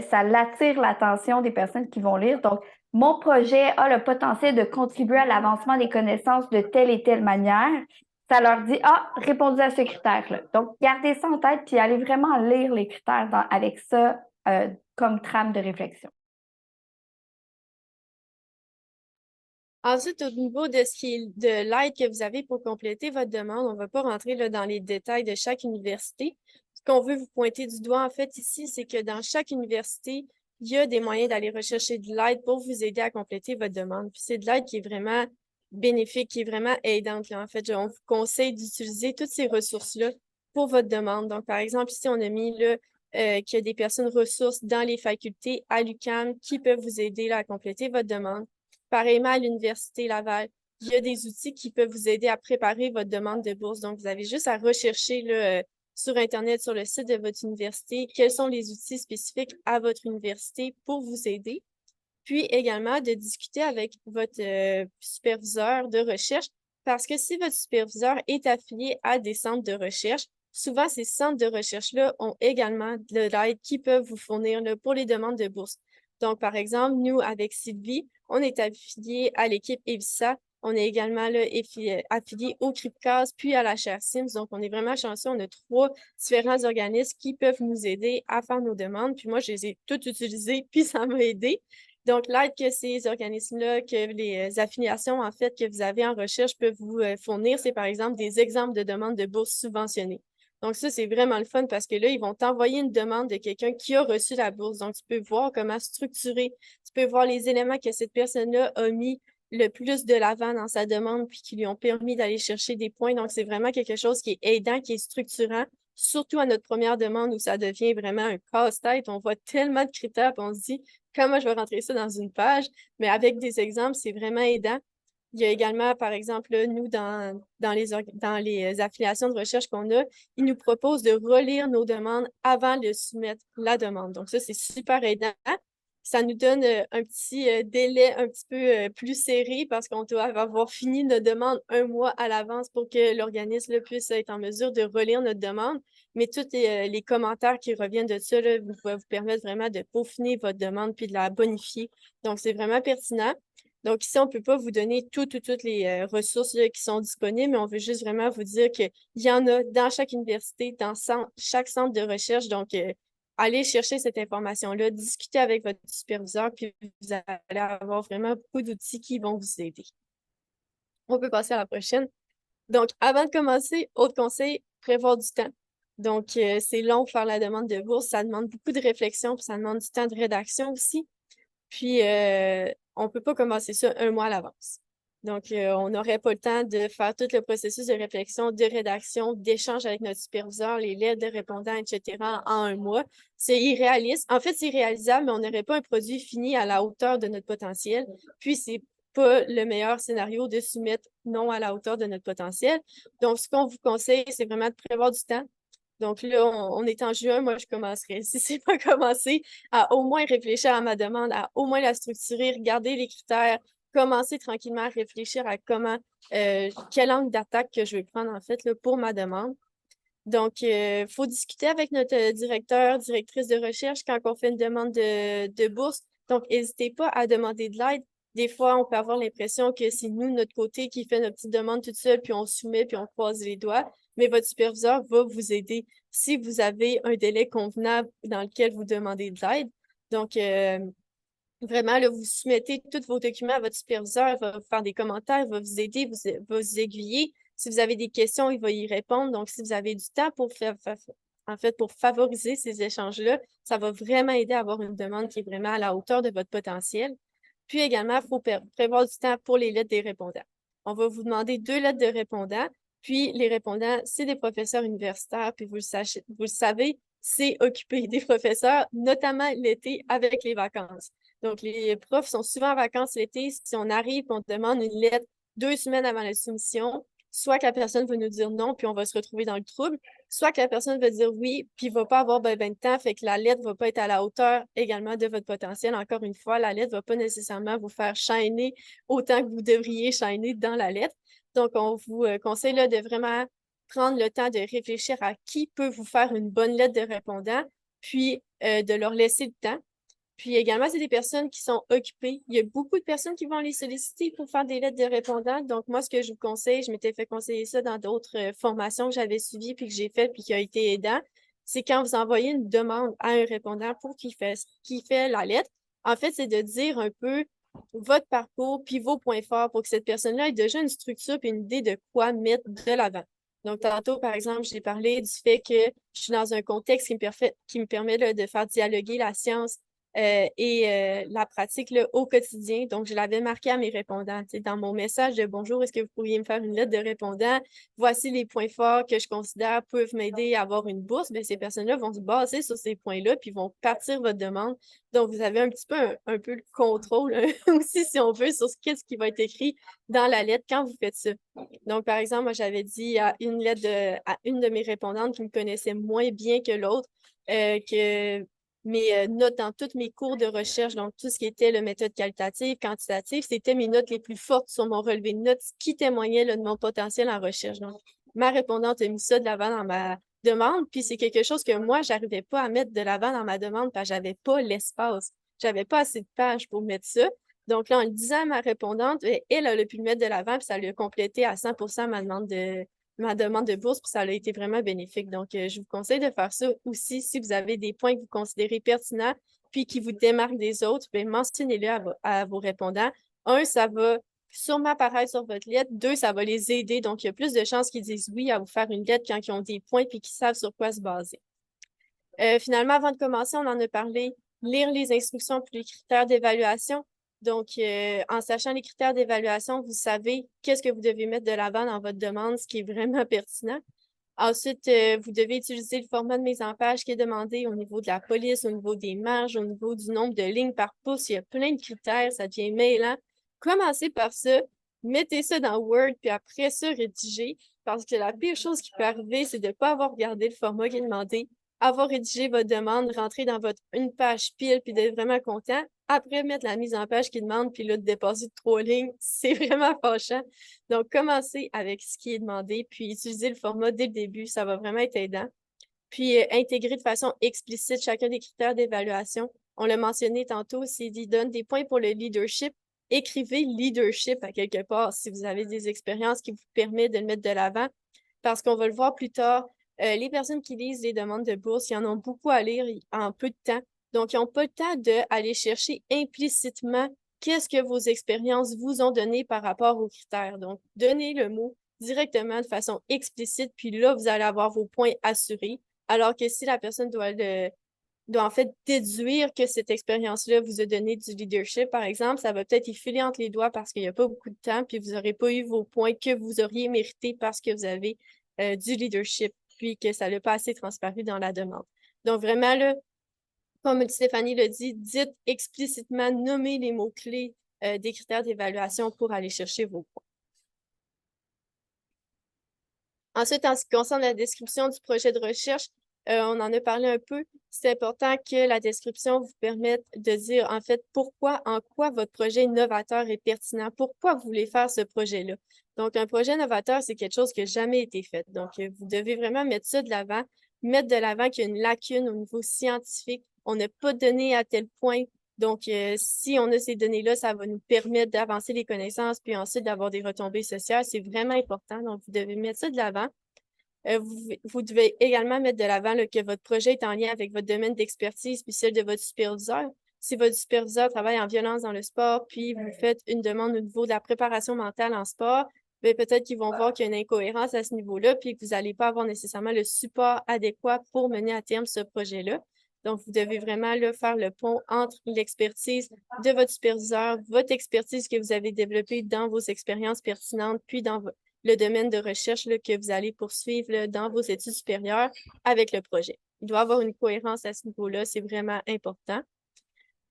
ça l'attire l'attention des personnes qui vont lire. Donc, mon projet a le potentiel de contribuer à l'avancement des connaissances de telle et telle manière. Ça leur dit, ah, répondez à ce critère-là. Donc, gardez ça en tête puis allez vraiment lire les critères avec ça comme trame de réflexion. Ensuite, au niveau de ce qui est de l'aide que vous avez pour compléter votre demande, on ne va pas rentrer là, dans les détails de chaque université. Ce qu'on veut vous pointer du doigt, en fait, ici, c'est que dans chaque université, il y a des moyens d'aller rechercher de l'aide pour vous aider à compléter votre demande. Puis c'est de l'aide qui est vraiment bénéfique, qui est vraiment aidante, là. En fait, on vous conseille d'utiliser toutes ces ressources-là pour votre demande. Donc, par exemple, ici, on a mis là, qu'il y a des personnes ressources dans les facultés à l'UQAM qui peuvent vous aider là, à compléter votre demande. Pareillement, à l'Université Laval, il y a des outils qui peuvent vous aider à préparer votre demande de bourse. Donc, vous avez juste à rechercher là, sur Internet, sur le site de votre université, quels sont les outils spécifiques à votre université pour vous aider. Puis également, de discuter avec votre superviseur de recherche, parce que si votre superviseur est affilié à des centres de recherche, souvent, ces centres de recherche-là ont également de l'aide qui peuvent vous fournir là, pour les demandes de bourse. Donc, par exemple, nous, avec Sylvie, on est affilié à l'équipe EVISA. On est également là, affilié au CRIPCAS, puis à la chaire Sims. Donc, on est vraiment chanceux. On a 3 différents organismes qui peuvent nous aider à faire nos demandes. Puis moi, je les ai toutes utilisées, puis ça m'a aidé. Donc, l'aide que ces organismes-là, que les affiliations, en fait, que vous avez en recherche peuvent vous fournir, c'est par exemple des exemples de demandes de bourse subventionnées. Donc, ça, c'est vraiment le fun parce que là, ils vont t'envoyer une demande de quelqu'un qui a reçu la bourse. Donc, tu peux voir comment structurer, tu peux voir les éléments que cette personne-là a mis le plus de l'avant dans sa demande puis qui lui ont permis d'aller chercher des points. Donc, c'est vraiment quelque chose qui est aidant, qui est structurant, surtout à notre première demande où ça devient vraiment un casse-tête. On voit tellement de critères et on se dit comment je vais rentrer ça dans une page. Mais avec des exemples, c'est vraiment aidant. Il y a également, par exemple, là, nous, dans les affiliations de recherche qu'on a, ils nous proposent de relire nos demandes avant de soumettre la demande. Donc, ça, c'est super aidant. Ça nous donne un petit délai un petit peu plus serré parce qu'on doit avoir fini notre demande 1 mois à l'avance pour que l'organisme puisse être en mesure de relire notre demande. Mais tous les commentaires qui reviennent de ça là, vous permettre vraiment de peaufiner votre demande puis de la bonifier. Donc, c'est vraiment pertinent. Donc, ici, on ne peut pas vous donner toutes les ressources là, qui sont disponibles, mais on veut juste vraiment vous dire qu'il y en a dans chaque université, dans chaque centre de recherche. Donc, allez chercher cette information-là, discutez avec votre superviseur, puis vous allez avoir vraiment beaucoup d'outils qui vont vous aider. On peut passer à la prochaine. Donc, avant de commencer, autre conseil, prévoir du temps. Donc, c'est long faire la demande de bourse, ça demande beaucoup de réflexion, puis ça demande du temps de rédaction aussi. Puis, on ne peut pas commencer ça 1 mois à l'avance. Donc, on n'aurait pas le temps de faire tout le processus de réflexion, de rédaction, d'échange avec notre superviseur, les lettres de répondants, etc. en 1 mois. C'est irréaliste. En fait, c'est réalisable, mais on n'aurait pas un produit fini à la hauteur de notre potentiel. Puis, c'est pas le meilleur scénario de soumettre non à la hauteur de notre potentiel. Donc, ce qu'on vous conseille, c'est vraiment de prévoir du temps. Donc là, on est en juin, moi, je commencerai. Si c'est pas commencé, à au moins réfléchir à ma demande, à au moins la structurer, regarder les critères, commencer tranquillement à réfléchir à quel angle d'attaque que je vais prendre, en fait, là, pour ma demande. Donc, il faut discuter avec notre directeur, directrice de recherche quand on fait une demande de bourse. Donc, n'hésitez pas à demander de l'aide. Des fois, on peut avoir l'impression que c'est nous, notre côté, qui fait notre petite demande toute seule, puis on soumet, puis on croise les doigts. Mais votre superviseur va vous aider si vous avez un délai convenable dans lequel vous demandez de l'aide. Donc, vraiment, là, vous soumettez tous vos documents à votre superviseur, il va vous faire des commentaires, il va vous aider, va vous aiguiller. Si vous avez des questions, il va y répondre. Donc, si vous avez du temps pour pour favoriser ces échanges-là, ça va vraiment aider à avoir une demande qui est vraiment à la hauteur de votre potentiel. Puis également, il faut prévoir du temps pour les lettres des répondants. On va vous demander 2 lettres de répondants. Puis les répondants, c'est des professeurs universitaires. Puis vous le savez, c'est occuper des professeurs, notamment l'été avec les vacances. Donc, les profs sont souvent en vacances l'été. Si on arrive et on demande une lettre 2 semaines avant la soumission, soit que la personne va nous dire non, puis on va se retrouver dans le trouble, soit que la personne va dire oui, puis il ne va pas avoir ben de temps, fait que la lettre ne va pas être à la hauteur également de votre potentiel. Encore une fois, la lettre ne va pas nécessairement vous faire shiner autant que vous devriez shiner dans la lettre. Donc, on vous conseille là, de vraiment prendre le temps de réfléchir à qui peut vous faire une bonne lettre de répondant, puis de leur laisser le temps. Puis également, c'est des personnes qui sont occupées. Il y a beaucoup de personnes qui vont les solliciter pour faire des lettres de répondants. Donc, moi, ce que je vous conseille, je m'étais fait conseiller ça dans d'autres formations que j'avais suivies puis que j'ai faites puis qui a été aidant, c'est quand vous envoyez une demande à un répondant pour qu'il fait la lettre, en fait, c'est de dire un peu votre parcours puis vos points forts pour que cette personne-là ait déjà une structure puis une idée de quoi mettre de l'avant. Donc, tantôt, par exemple, j'ai parlé du fait que je suis dans un contexte qui me permet là, de faire dialoguer la science et la pratique là, au quotidien. Donc, je l'avais marqué à mes répondants. Dans mon message de bonjour, est-ce que vous pourriez me faire une lettre de répondant? Voici les points forts que je considère peuvent m'aider à avoir une bourse. Bien, ces personnes-là vont se baser sur ces points-là puis vont partir votre demande. Donc, vous avez un petit peu un peu le contrôle aussi, si on veut, sur ce qui va être écrit dans la lettre quand vous faites ça. Donc, par exemple, moi, j'avais dit à une de mes répondantes qui me connaissait moins bien que l'autre que mes notes dans tous mes cours de recherche, donc tout ce qui était la méthode qualitative, quantitative, c'était mes notes les plus fortes sur mon relevé de notes, ce qui témoignait là, de mon potentiel en recherche. Donc, ma répondante a mis ça de l'avant dans ma demande, puis c'est quelque chose que moi, j'arrivais pas à mettre de l'avant dans ma demande parce que j'avais pas l'espace. J'avais pas assez de pages pour mettre ça. Donc là, en le disant à ma répondante, elle a pu le mettre de l'avant, puis ça lui a complété à 100% ma demande de bourse, puis ça a été vraiment bénéfique. Donc, je vous conseille de faire ça aussi si vous avez des points que vous considérez pertinents, puis qui vous démarquent des autres, bien, mentionnez-le à vos répondants. Un, ça va sûrement apparaître sur votre lettre. Deux, ça va les aider. Donc, il y a plus de chances qu'ils disent oui à vous faire une lettre quand ils ont des points puis qu'ils savent sur quoi se baser. Finalement, avant de commencer, on en a parlé, lire les instructions pour les critères d'évaluation. Donc, en sachant les critères d'évaluation, vous savez qu'est-ce que vous devez mettre de l'avant dans votre demande, ce qui est vraiment pertinent. Ensuite, vous devez utiliser le format de mise en page qui est demandé au niveau de la police, au niveau des marges, au niveau du nombre de lignes par pouce. Il y a plein de critères, ça devient mêlant. Commencez par ça, mettez ça dans Word, puis après ça, rédigez. Parce que la pire chose qui peut arriver, c'est de ne pas avoir regardé le format qui est demandé, avoir rédigé votre demande, rentrer dans votre une page pile, puis d'être vraiment content. Après, mettre la mise en page qui demande, puis là, de dépasser de 3 lignes, c'est vraiment fâchant. Donc, commencez avec ce qui est demandé, puis utilisez le format dès le début, ça va vraiment être aidant. Puis, intégrer de façon explicite chacun des critères d'évaluation. On l'a mentionné tantôt, s'il donne des points pour le leadership, écrivez leadership à quelque part si vous avez des expériences qui vous permettent de le mettre de l'avant, parce qu'on va le voir plus tard, les personnes qui lisent les demandes de bourse, ils en ont beaucoup à lire en peu de temps. Donc, ils n'ont pas le temps d'aller chercher implicitement qu'est-ce que vos expériences vous ont donné par rapport aux critères. Donc, donnez le mot directement de façon explicite, puis là, vous allez avoir vos points assurés. Alors que si la personne doit en fait déduire que cette expérience-là vous a donné du leadership, par exemple, ça va peut-être y filer entre les doigts parce qu'il n'y a pas beaucoup de temps, puis vous n'aurez pas eu vos points que vous auriez mérités parce que vous avez du leadership, puis que ça n'a pas assez transparu dans la demande. Donc, vraiment, là, comme Stéphanie l'a dit, dites explicitement, nommez les mots-clés des critères d'évaluation pour aller chercher vos points. Ensuite, en ce qui concerne la description du projet de recherche, on en a parlé un peu. C'est important que la description vous permette de dire, en fait, en quoi votre projet novateur est pertinent, pourquoi vous voulez faire ce projet-là. Donc, un projet novateur, c'est quelque chose qui n'a jamais été fait. Donc, vous devez vraiment mettre ça de l'avant, mettre de l'avant qu'il y a une lacune au niveau scientifique. On n'a pas donné à tel point. Donc, si on a ces données-là, ça va nous permettre d'avancer les connaissances, puis ensuite d'avoir des retombées sociales. C'est vraiment important. Donc, vous devez mettre ça de l'avant. Vous devez également mettre de l'avant que votre projet est en lien avec votre domaine d'expertise puis celle de votre superviseur. Si votre superviseur travaille en violence dans le sport, puis vous faites une demande au niveau de la préparation mentale en sport, bien, peut-être qu'ils vont voir qu'il y a une incohérence à ce niveau-là, puis que vous n'allez pas avoir nécessairement le support adéquat pour mener à terme ce projet-là. Donc, vous devez vraiment là, faire le pont entre l'expertise de votre superviseur, votre expertise que vous avez développée dans vos expériences pertinentes, puis dans le domaine de recherche là, que vous allez poursuivre là, dans vos études supérieures avec le projet. Il doit avoir une cohérence à ce niveau-là, c'est vraiment important.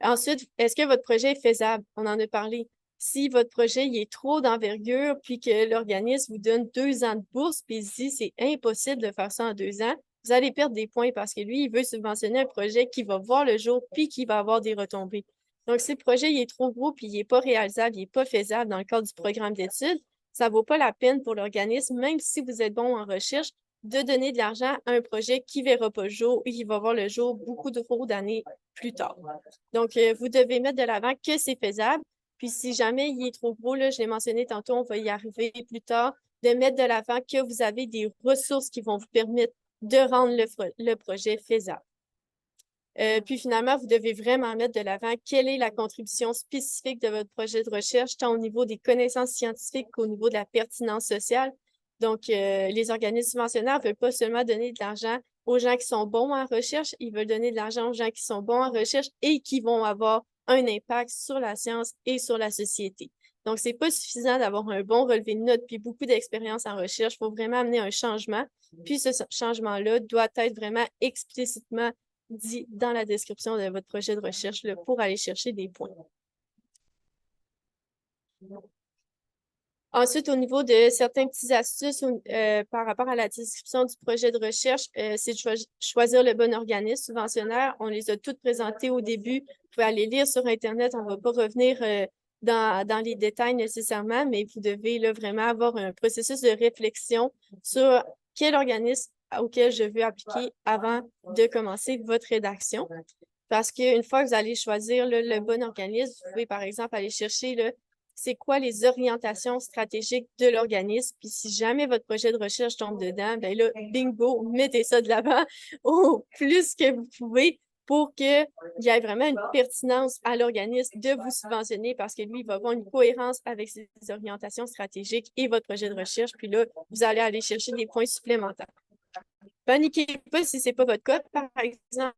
Ensuite, est-ce que votre projet est faisable? On en a parlé. Si votre projet il est trop d'envergure, puis que l'organisme vous donne 2 ans de bourse, puis il se dit c'est impossible de faire ça en 2 ans, vous allez perdre des points parce que lui, il veut subventionner un projet qui va voir le jour, puis qui va avoir des retombées. Donc, si le projet il est trop gros, puis il n'est pas réalisable, il n'est pas faisable dans le cadre du programme d'études, ça ne vaut pas la peine pour l'organisme, même si vous êtes bon en recherche, de donner de l'argent à un projet qui ne verra pas le jour et qui va voir le jour beaucoup trop d'années plus tard. Donc, vous devez mettre de l'avant que c'est faisable. Puis, si jamais il est trop gros, là, je l'ai mentionné tantôt, on va y arriver plus tard, de mettre de l'avant que vous avez des ressources qui vont vous permettre de rendre le projet faisable. Puis finalement, vous devez vraiment mettre de l'avant quelle est la contribution spécifique de votre projet de recherche, tant au niveau des connaissances scientifiques qu'au niveau de la pertinence sociale. Donc, les organismes subventionnaires ne veulent pas seulement donner de l'argent aux gens qui sont bons en recherche, ils veulent donner de l'argent aux gens qui sont bons en recherche et qui vont avoir un impact sur la science et sur la société. Donc, c'est pas suffisant d'avoir un bon relevé de notes puis beaucoup d'expérience en recherche. Il faut vraiment amener un changement. Puis, ce changement-là doit être vraiment explicitement dit dans la description de votre projet de recherche là, pour aller chercher des points. Ensuite, au niveau de certaines petites astuces par rapport à la description du projet de recherche, c'est de choisir le bon organisme subventionnaire. On les a toutes présentées au début. Vous pouvez aller lire sur Internet. On ne va pas revenir dans les détails nécessairement, mais vous devez là, vraiment avoir un processus de réflexion sur quel organisme auquel je veux appliquer avant de commencer votre rédaction. Parce qu'une fois que vous allez choisir là, le bon organisme, vous pouvez par exemple aller chercher là, c'est quoi les orientations stratégiques de l'organisme. Puis si jamais votre projet de recherche tombe dedans, bien là, bingo, mettez ça de l'avant au plus que vous pouvez pour qu'il y ait vraiment une pertinence à l'organisme de vous subventionner parce que lui, il va avoir une cohérence avec ses orientations stratégiques et votre projet de recherche. Puis là, vous allez aller chercher des points supplémentaires. Paniquez pas si ce n'est pas votre cas. Par exemple,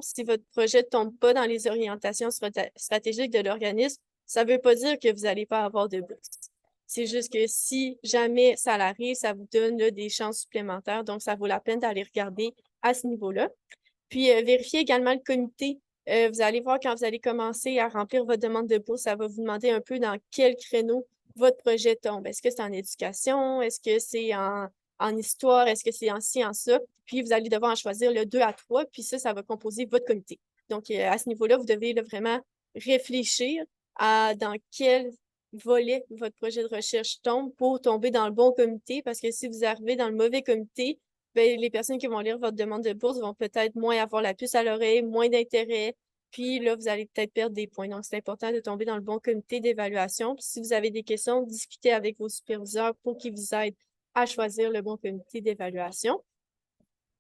si votre projet ne tombe pas dans les orientations stratégiques de l'organisme, ça ne veut pas dire que vous n'allez pas avoir de bourse. C'est juste que si jamais ça l'arrive, ça vous donne là, des chances supplémentaires. Donc, ça vaut la peine d'aller regarder à ce niveau-là. Puis, vérifiez également le comité. Vous allez voir quand vous allez commencer à remplir votre demande de bourse, ça va vous demander un peu dans quel créneau votre projet tombe. Est-ce que c'est en éducation? Est-ce que c'est en histoire? Est-ce que c'est en ci, en ça? Puis, vous allez devoir en choisir le 2 à 3, puis ça va composer votre comité. Donc, à ce niveau-là, vous devez là, vraiment réfléchir à dans quel volet votre projet de recherche tombe pour tomber dans le bon comité, parce que si vous arrivez dans le mauvais comité, bien, les personnes qui vont lire votre demande de bourse vont peut-être moins avoir la puce à l'oreille, moins d'intérêt, puis là, vous allez peut-être perdre des points. Donc, c'est important de tomber dans le bon comité d'évaluation. Puis, si vous avez des questions, discutez avec vos superviseurs pour qu'ils vous aident à choisir le bon comité d'évaluation.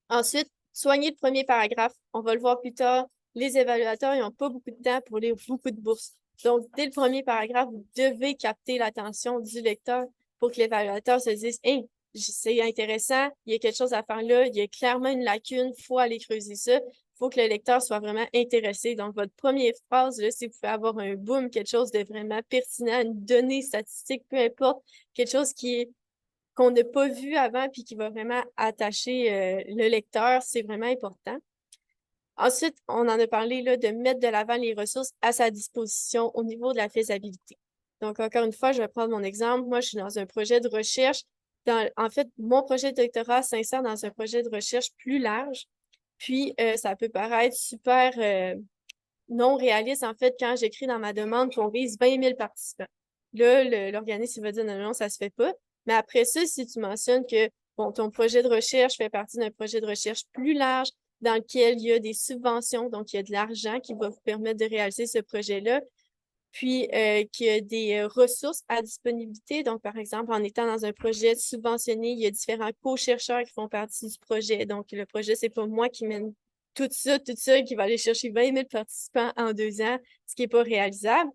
Ensuite, soignez le premier paragraphe. On va le voir plus tard. Les évaluateurs, ils n'ont pas beaucoup de temps pour lire beaucoup de bourses. Donc, dès le premier paragraphe, vous devez capter l'attention du lecteur pour que l'évaluateur se dise « Hey, c'est intéressant, il y a quelque chose à faire là, il y a clairement une lacune, il faut aller creuser ça. » Il faut que le lecteur soit vraiment intéressé. Donc, votre première phrase, là, si vous pouvez avoir un boom, quelque chose de vraiment pertinent, une donnée statistique, peu importe, quelque chose qu'on n'a pas vu avant puis qui va vraiment attacher le lecteur, c'est vraiment important. Ensuite, on en a parlé là, de mettre de l'avant les ressources à sa disposition au niveau de la faisabilité. Donc, encore une fois, je vais prendre mon exemple. Moi, je suis dans un projet de recherche. En fait, mon projet de doctorat s'insère dans un projet de recherche plus large. Puis, ça peut paraître super non réaliste, en fait, quand j'écris dans ma demande qu'on vise 20 000 participants. Là, l'organisme va dire non, non, ça ne se fait pas. Mais après ça, si tu mentionnes que bon, ton projet de recherche fait partie d'un projet de recherche plus large dans lequel il y a des subventions, donc il y a de l'argent qui va vous permettre de réaliser ce projet-là, puis qu'il y a des ressources à disponibilité. Donc, par exemple, en étant dans un projet subventionné, il y a différents co-chercheurs qui font partie du projet. Donc, le projet, c'est pas moi qui mène tout ça, qui va aller chercher 20 000 participants en 2 ans, ce qui n'est pas réalisable.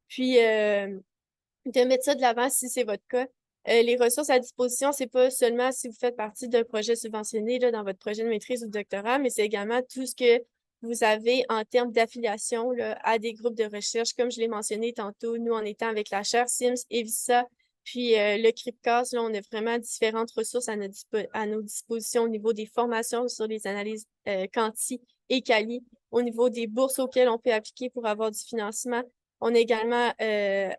Puis, de mettre ça de l'avant si c'est votre cas. Les ressources à disposition, c'est pas seulement si vous faites partie d'un projet subventionné là, dans votre projet de maîtrise ou de doctorat, mais c'est également tout ce que vous avez en termes d'affiliation à des groupes de recherche. Comme je l'ai mentionné tantôt, nous, en étant avec la chaire Sims, EVISA, Puis le CRIPCAS, là, on a vraiment différentes ressources à nos dispositions au niveau des formations sur les analyses quanti et quali, au niveau des bourses auxquelles on peut appliquer pour avoir du financement. On a également,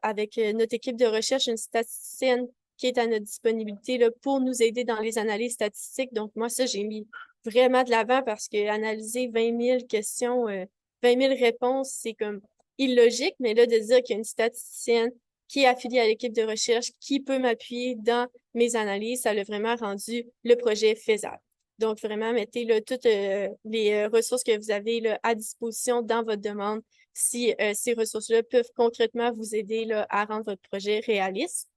avec notre équipe de recherche, une statisticienne qui est à notre disponibilité là, pour nous aider dans les analyses statistiques. Donc, moi, ça, j'ai mis vraiment de l'avant parce que analyser 20 000 questions, 20 000 réponses, c'est comme illogique, mais là, de dire qu'il y a une statisticienne qui est affiliée à l'équipe de recherche, qui peut m'appuyer dans mes analyses, ça l'a vraiment rendu le projet faisable. Donc, vraiment, mettez là, toutes les ressources que vous avez là, à disposition dans votre demande si ces ressources-là peuvent concrètement vous aider là, à rendre votre projet réaliste.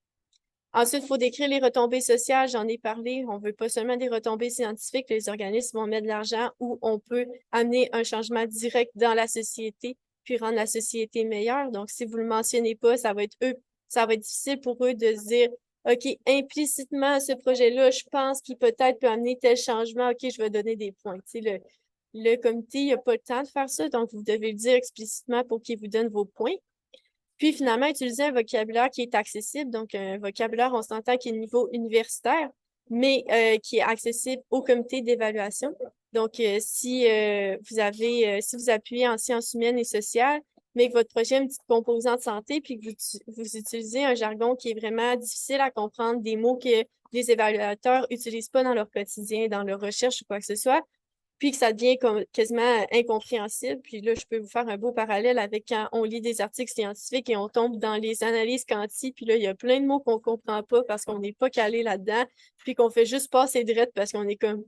Ensuite, il faut décrire les retombées sociales. J'en ai parlé. On ne veut pas seulement des retombées scientifiques. Les organismes vont mettre de l'argent où on peut amener un changement direct dans la société puis rendre la société meilleure. Donc, si vous ne le mentionnez pas, ça va être difficile pour eux de se dire, OK, implicitement, ce projet-là, je pense qu'il peut-être peut amener tel changement. OK, je vais donner des points. Tu sais, le comité n'a pas le temps de faire ça, donc vous devez le dire explicitement pour qu'il vous donne vos points. Puis finalement, utiliser un vocabulaire qui est accessible, donc un vocabulaire, on s'entend qui est niveau universitaire, mais qui est accessible au comité d'évaluation. Donc, si vous appuyez en sciences humaines et sociales, mais que votre projet a une petite composante santé, puis que vous utilisez un jargon qui est vraiment difficile à comprendre, des mots que les évaluateurs n'utilisent pas dans leur quotidien, dans leur recherche ou quoi que ce soit, puis que ça devient quasiment incompréhensible. Puis là, je peux vous faire un beau parallèle avec quand on lit des articles scientifiques et on tombe dans les analyses quanti, puis là, il y a plein de mots qu'on comprend pas parce qu'on n'est pas calé là-dedans, puis qu'on fait juste passer direct parce qu'on est comme,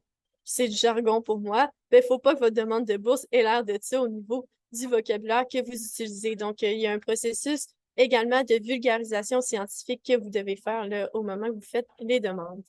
c'est du jargon pour moi. Ben, il faut pas que votre demande de bourse ait l'air de ça au niveau du vocabulaire que vous utilisez. Donc, il y a un processus également de vulgarisation scientifique que vous devez faire là, au moment où vous faites les demandes.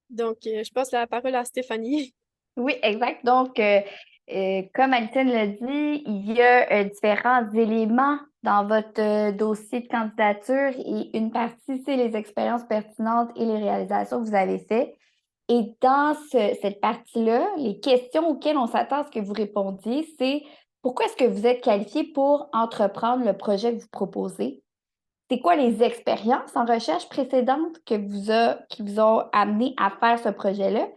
Donc, je passe la parole à Stéphanie. Oui, exact. Donc, comme Alison l'a dit, il y a différents éléments dans votre dossier de candidature et une partie, c'est les expériences pertinentes et les réalisations que vous avez faites. Et dans cette partie-là, les questions auxquelles on s'attend à ce que vous répondiez, c'est pourquoi est-ce que vous êtes qualifié pour entreprendre le projet que vous proposez? C'est quoi les expériences en recherche précédentes qui vous ont amené à faire ce projet-là?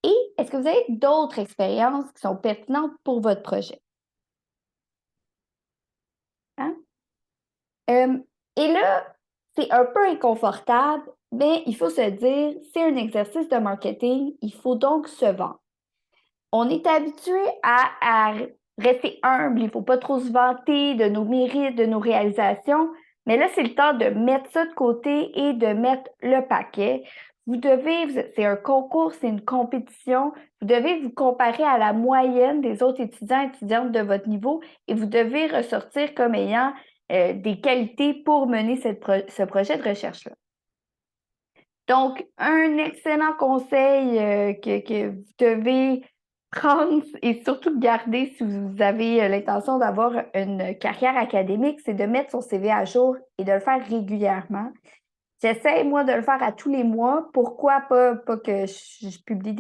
Et est-ce que vous avez d'autres expériences qui sont pertinentes pour votre projet? Hein? Et là, c'est un peu inconfortable, mais il faut se dire, c'est un exercice de marketing, il faut donc se vendre. On est habitué à rester humble, il ne faut pas trop se vanter de nos mérites, de nos réalisations, mais là, c'est le temps de mettre ça de côté et de mettre le paquet. C'est un concours, c'est une compétition. Vous devez vous comparer à la moyenne des autres étudiants et étudiantes de votre niveau et vous devez ressortir comme ayant des qualités pour mener ce projet de recherche-là. Donc, un excellent conseil que vous devez prendre et surtout garder si vous avez l'intention d'avoir une carrière académique, c'est de mettre son CV à jour et de le faire régulièrement. J'essaie, moi, de le faire à tous les mois. Pourquoi pas que je publie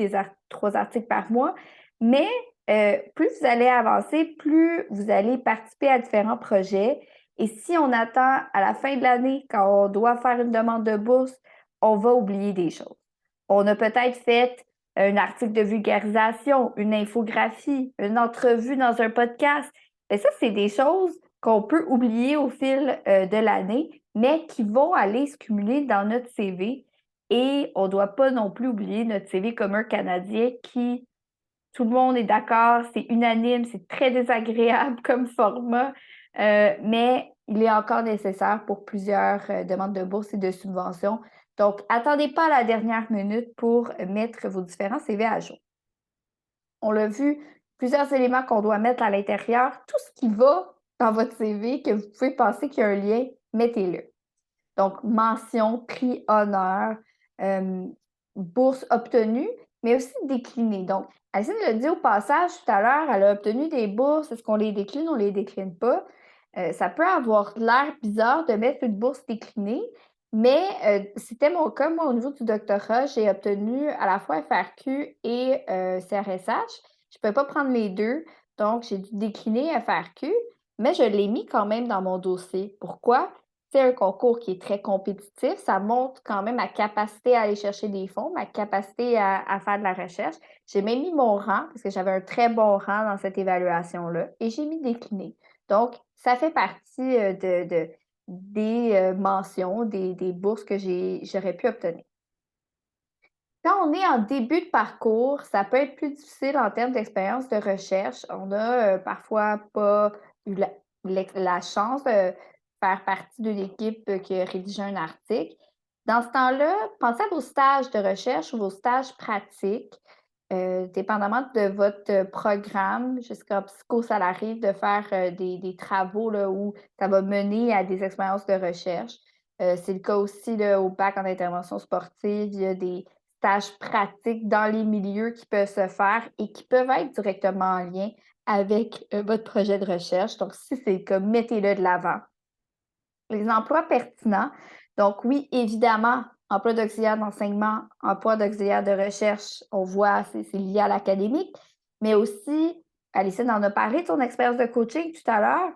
3 articles par mois, mais plus vous allez avancer, plus vous allez participer à différents projets. Et si on attend à la fin de l'année, quand on doit faire une demande de bourse, on va oublier des choses. On a peut-être fait un article de vulgarisation, une infographie, une entrevue dans un podcast. Et ça, c'est des choses qu'on peut oublier au fil de l'année, mais qui vont aller se cumuler dans notre CV. Et on ne doit pas non plus oublier notre CV commun canadien qui, tout le monde est d'accord, c'est unanime, c'est très désagréable comme format, mais il est encore nécessaire pour plusieurs demandes de bourse et de subventions. Donc, attendez pas à la dernière minute pour mettre vos différents CV à jour. On l'a vu, plusieurs éléments qu'on doit mettre à l'intérieur. Tout ce qui va dans votre CV, que vous pouvez penser qu'il y a un lien, mettez-le. Donc, mention, prix, honneur, bourse obtenue, mais aussi déclinée. Donc, Alison l'a dit au passage tout à l'heure, elle a obtenu des bourses. Est-ce qu'on les décline ou on ne les décline pas? Ça peut avoir l'air bizarre de mettre une bourse déclinée, mais c'était mon cas. Moi, au niveau du doctorat, j'ai obtenu à la fois FRQ et CRSH. Je ne pouvais pas prendre les deux, donc j'ai dû décliner FRQ. mais je l'ai mis quand même dans mon dossier. Pourquoi? C'est un concours qui est très compétitif. Ça montre quand même ma capacité à aller chercher des fonds, ma capacité à faire de la recherche. J'ai même mis mon rang, parce que j'avais un très bon rang dans cette évaluation-là, et j'ai mis décliné. Donc, ça fait partie des mentions, des bourses que j'aurais pu obtenir. Quand on est en début de parcours, ça peut être plus difficile en termes d'expérience de recherche. On a parfois pas eu la chance de faire partie d'une équipe qui a rédigé un article. Dans ce temps-là, pensez à vos stages de recherche ou vos stages pratiques. Dépendamment de votre programme, jusqu'à psycho, ça arrive de faire des travaux là, où ça va mener à des expériences de recherche. C'est le cas aussi là, au bac en intervention sportive. Il y a des stages pratiques dans les milieux qui peuvent se faire et qui peuvent être directement en lien avec votre projet de recherche. Donc, si c'est le cas, mettez-le de l'avant. Les emplois pertinents. Donc, oui, évidemment, emploi d'auxiliaire d'enseignement, emploi d'auxiliaire de recherche, on voit, c'est lié à l'académique, mais aussi, Alicine en a parlé de son expérience de coaching tout à l'heure,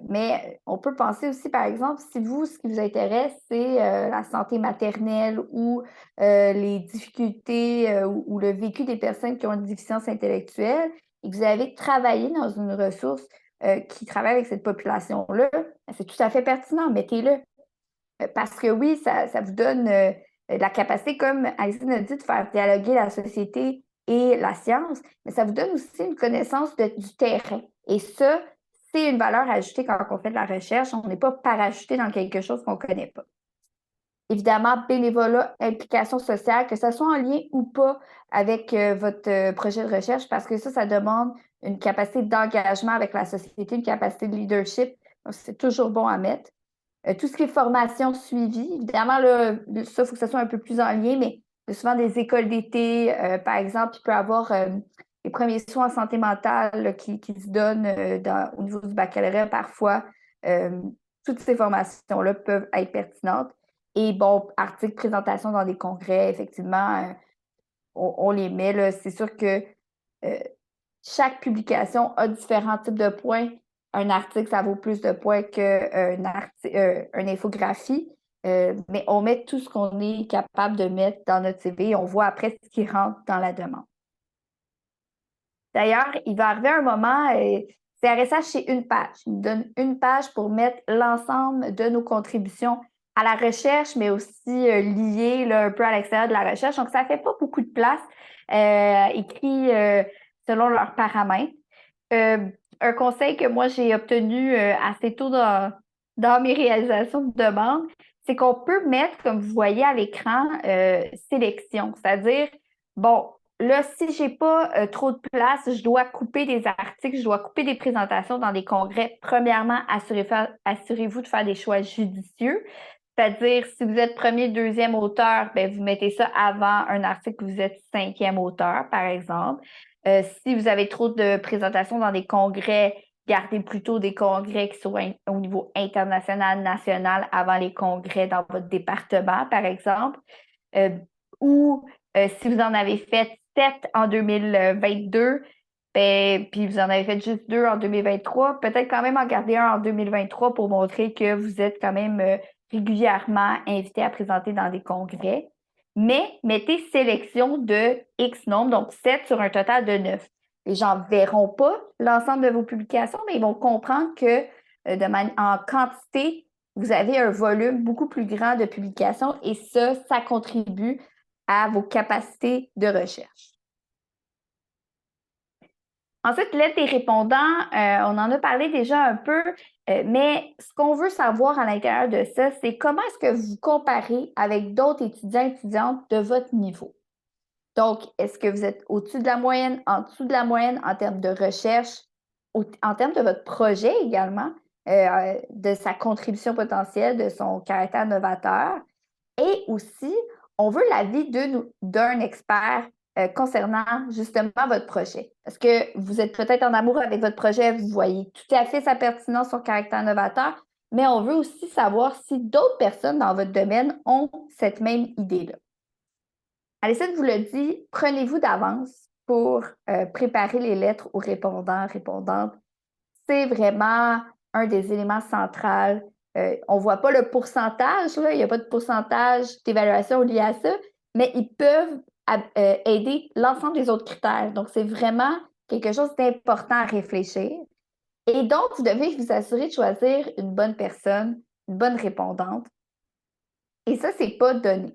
mais on peut penser aussi, par exemple, si vous, ce qui vous intéresse, c'est la santé maternelle ou les difficultés ou le vécu des personnes qui ont une déficience intellectuelle et que vous avez travaillé dans une ressource qui travaille avec cette population-là, c'est tout à fait pertinent, mettez-le. Parce que oui, ça vous donne la capacité, comme Alison a dit, de faire dialoguer la société et la science, mais ça vous donne aussi une connaissance du terrain. Et ça, c'est une valeur ajoutée quand on fait de la recherche. On n'est pas parachuté dans quelque chose qu'on ne connaît pas. Évidemment, bénévolat, implication sociale, que ce soit en lien ou pas avec votre projet de recherche, parce que ça demande une capacité d'engagement avec la société, une capacité de leadership. Donc, c'est toujours bon à mettre. Tout ce qui est formation suivie, évidemment, là, ça, il faut que ça soit un peu plus en lien, mais il y a souvent des écoles d'été, par exemple, il peut y avoir les premiers soins en santé mentale là, qui se donnent au niveau du baccalauréat parfois. Euh, Toutes ces formations-là peuvent être pertinentes. Et bon, articles, présentations dans des congrès, effectivement, on les met. Là. C'est sûr que euh, chaque publication a différents types de points. Un article, ça vaut plus de points qu'une infographie, mais on met tout ce qu'on est capable de mettre dans notre CV et on voit après ce qui rentre dans la demande. D'ailleurs, il va arriver un moment, CRSH, c'est une page. Il nous donne une page pour mettre l'ensemble de nos contributions à la recherche, mais aussi liées là, un peu à l'extérieur de la recherche. Donc, ça ne fait pas beaucoup de place, écrit selon leurs paramètres. Un conseil que moi, j'ai obtenu assez tôt dans mes réalisations de demande, c'est qu'on peut mettre, comme vous voyez à l'écran, sélection. C'est-à-dire, bon, là, si j'ai pas trop de place, je dois couper des articles, je dois couper des présentations dans des congrès. Premièrement, assurez-vous de faire des choix judicieux. C'est-à-dire, si vous êtes premier, deuxième auteur, ben, vous mettez ça avant un article que vous êtes cinquième auteur, par exemple. Si vous avez trop de présentations dans des congrès, gardez plutôt des congrès qui sont au niveau international, national, avant les congrès dans votre département, par exemple. Euh, ou si vous en avez fait 7 en 2022, ben, puis vous en avez fait juste 2 en 2023, peut-être quand même en garder un en 2023 pour montrer que vous êtes quand même régulièrement invité à présenter dans des congrès. Mais mettez sélection de X nombre, donc 7 sur un total de 9. Les gens ne verront pas l'ensemble de vos publications, mais ils vont comprendre que en quantité, vous avez un volume beaucoup plus grand de publications et ça contribue à vos capacités de recherche. Ensuite, l'aide des répondants, on en a parlé déjà un peu, mais ce qu'on veut savoir à l'intérieur de ça, c'est comment est-ce que vous comparez avec d'autres étudiants et étudiantes de votre niveau. Donc, est-ce que vous êtes au-dessus de la moyenne, en dessous de la moyenne en termes de recherche, en termes de votre projet également, de sa contribution potentielle, de son caractère novateur. Et aussi, on veut l'avis d'un expert concernant justement votre projet. Parce que vous êtes peut-être en amour avec votre projet, vous voyez tout à fait sa pertinence, son caractère novateur, mais on veut aussi savoir si d'autres personnes dans votre domaine ont cette même idée-là. Alison vous le dit, prenez-vous d'avance pour préparer les lettres aux répondants, répondantes. C'est vraiment un des éléments centraux. On ne voit pas le pourcentage, là, il n'y a pas de pourcentage d'évaluation lié à ça, mais ils peuvent aider l'ensemble des autres critères. Donc, c'est vraiment quelque chose d'important à réfléchir. Et donc, vous devez vous assurer de choisir une bonne personne, une bonne répondante. Et ça, c'est pas donné.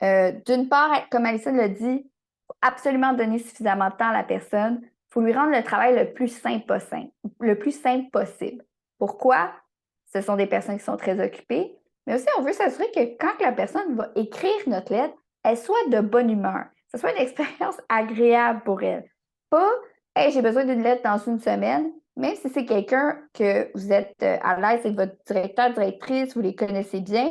D'une part, comme Alison l'a dit, il faut absolument donner suffisamment de temps à la personne. Il faut lui rendre le travail le plus simple possible. Pourquoi? Ce sont des personnes qui sont très occupées, mais aussi on veut s'assurer que quand la personne va écrire notre lettre, elle soit de bonne humeur. Que ce soit une expérience agréable pour elle. Pas, hey, j'ai besoin d'une lettre dans une semaine, même si c'est quelqu'un que vous êtes à l'aise avec votre directeur, directrice, vous les connaissez bien,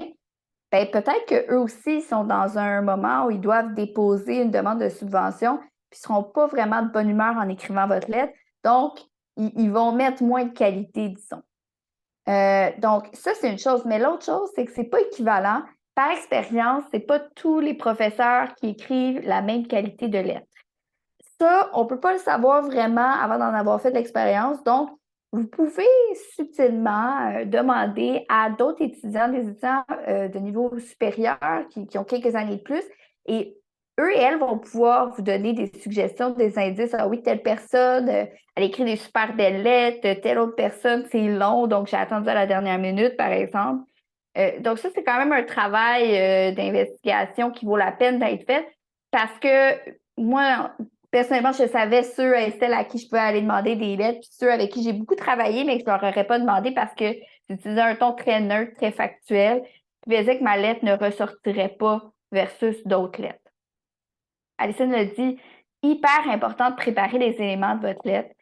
ben, peut-être qu'eux aussi sont dans un moment où ils doivent déposer une demande de subvention, puis ils ne seront pas vraiment de bonne humeur en écrivant votre lettre. Donc, ils vont mettre moins de qualité, disons. Donc, ça, c'est une chose. Mais l'autre chose, c'est que ce n'est pas équivalent. Par expérience, ce n'est pas tous les professeurs qui écrivent la même qualité de lettre. Ça, on ne peut pas le savoir vraiment avant d'en avoir fait l'expérience. Donc, vous pouvez subtilement demander à d'autres étudiants, des étudiants de niveau supérieur qui ont quelques années de plus, et eux et elles vont pouvoir vous donner des suggestions, des indices. Ah oui, telle personne, elle écrit des super belles lettres, telle autre personne, c'est long, donc j'ai attendu à la dernière minute, par exemple. Donc ça, c'est quand même un travail d'investigation qui vaut la peine d'être fait parce que moi, personnellement, je savais ceux et celles à qui je pouvais aller demander des lettres, puis ceux avec qui j'ai beaucoup travaillé, mais que je ne leur aurais pas demandé parce que j'utilisais un ton très neutre, très factuel, qui faisait que ma lettre ne ressortirait pas versus d'autres lettres. Alison l'a dit, hyper important de préparer les éléments de votre lettre.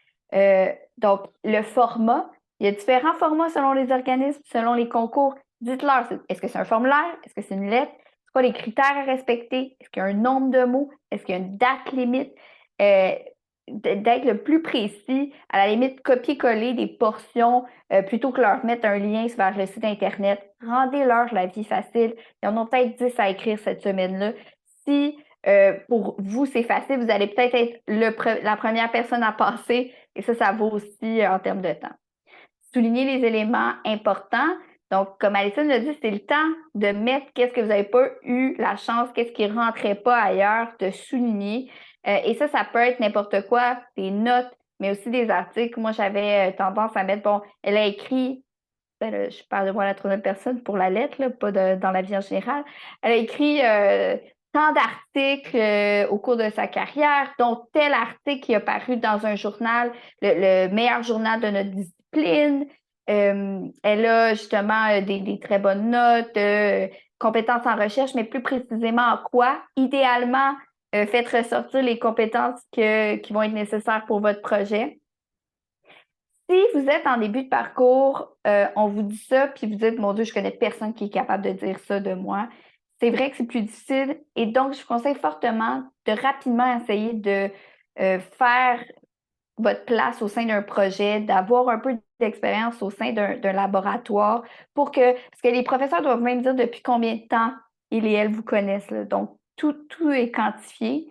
Donc, le format, il y a différents formats selon les organismes, selon les concours. Dites-leur, est-ce que c'est un formulaire? Est-ce que c'est une lettre? C'est quoi les critères à respecter? Est-ce qu'il y a un nombre de mots? Est-ce qu'il y a une date limite? D'être le plus précis, à la limite, copier-coller des portions plutôt que leur mettre un lien vers le site Internet. Rendez-leur la vie facile. Ils en ont peut-être 10 à écrire cette semaine-là. Si pour vous, c'est facile, vous allez peut-être être la première personne à passer et ça vaut aussi en termes de temps. Souligner les éléments importants. Donc, comme Alison l'a dit, c'est le temps de mettre qu'est-ce que vous n'avez pas eu la chance, qu'est-ce qui ne rentrait pas ailleurs, de souligner. Et ça peut être n'importe quoi, des notes, mais aussi des articles. Moi, j'avais tendance à mettre, bon, elle a écrit, je parle de moi la troisième personne pour la lettre, là, pas dans la vie en général. Elle a écrit tant d'articles au cours de sa carrière, dont tel article qui a paru dans un journal, le meilleur journal de notre discipline. Elle a justement des très bonnes notes, compétences en recherche, mais plus précisément en quoi? Idéalement, faites ressortir les compétences qui vont être nécessaires pour votre projet. Si vous êtes en début de parcours, on vous dit ça, puis vous dites, mon Dieu, je connais personne qui est capable de dire ça de moi. C'est vrai que c'est plus difficile et donc je vous conseille fortement de rapidement essayer de faire votre place au sein d'un projet, d'avoir un peu d'expérience au sein d'un laboratoire parce que les professeurs doivent même dire depuis combien de temps ils et elles vous connaissent, là. Donc, tout est quantifié.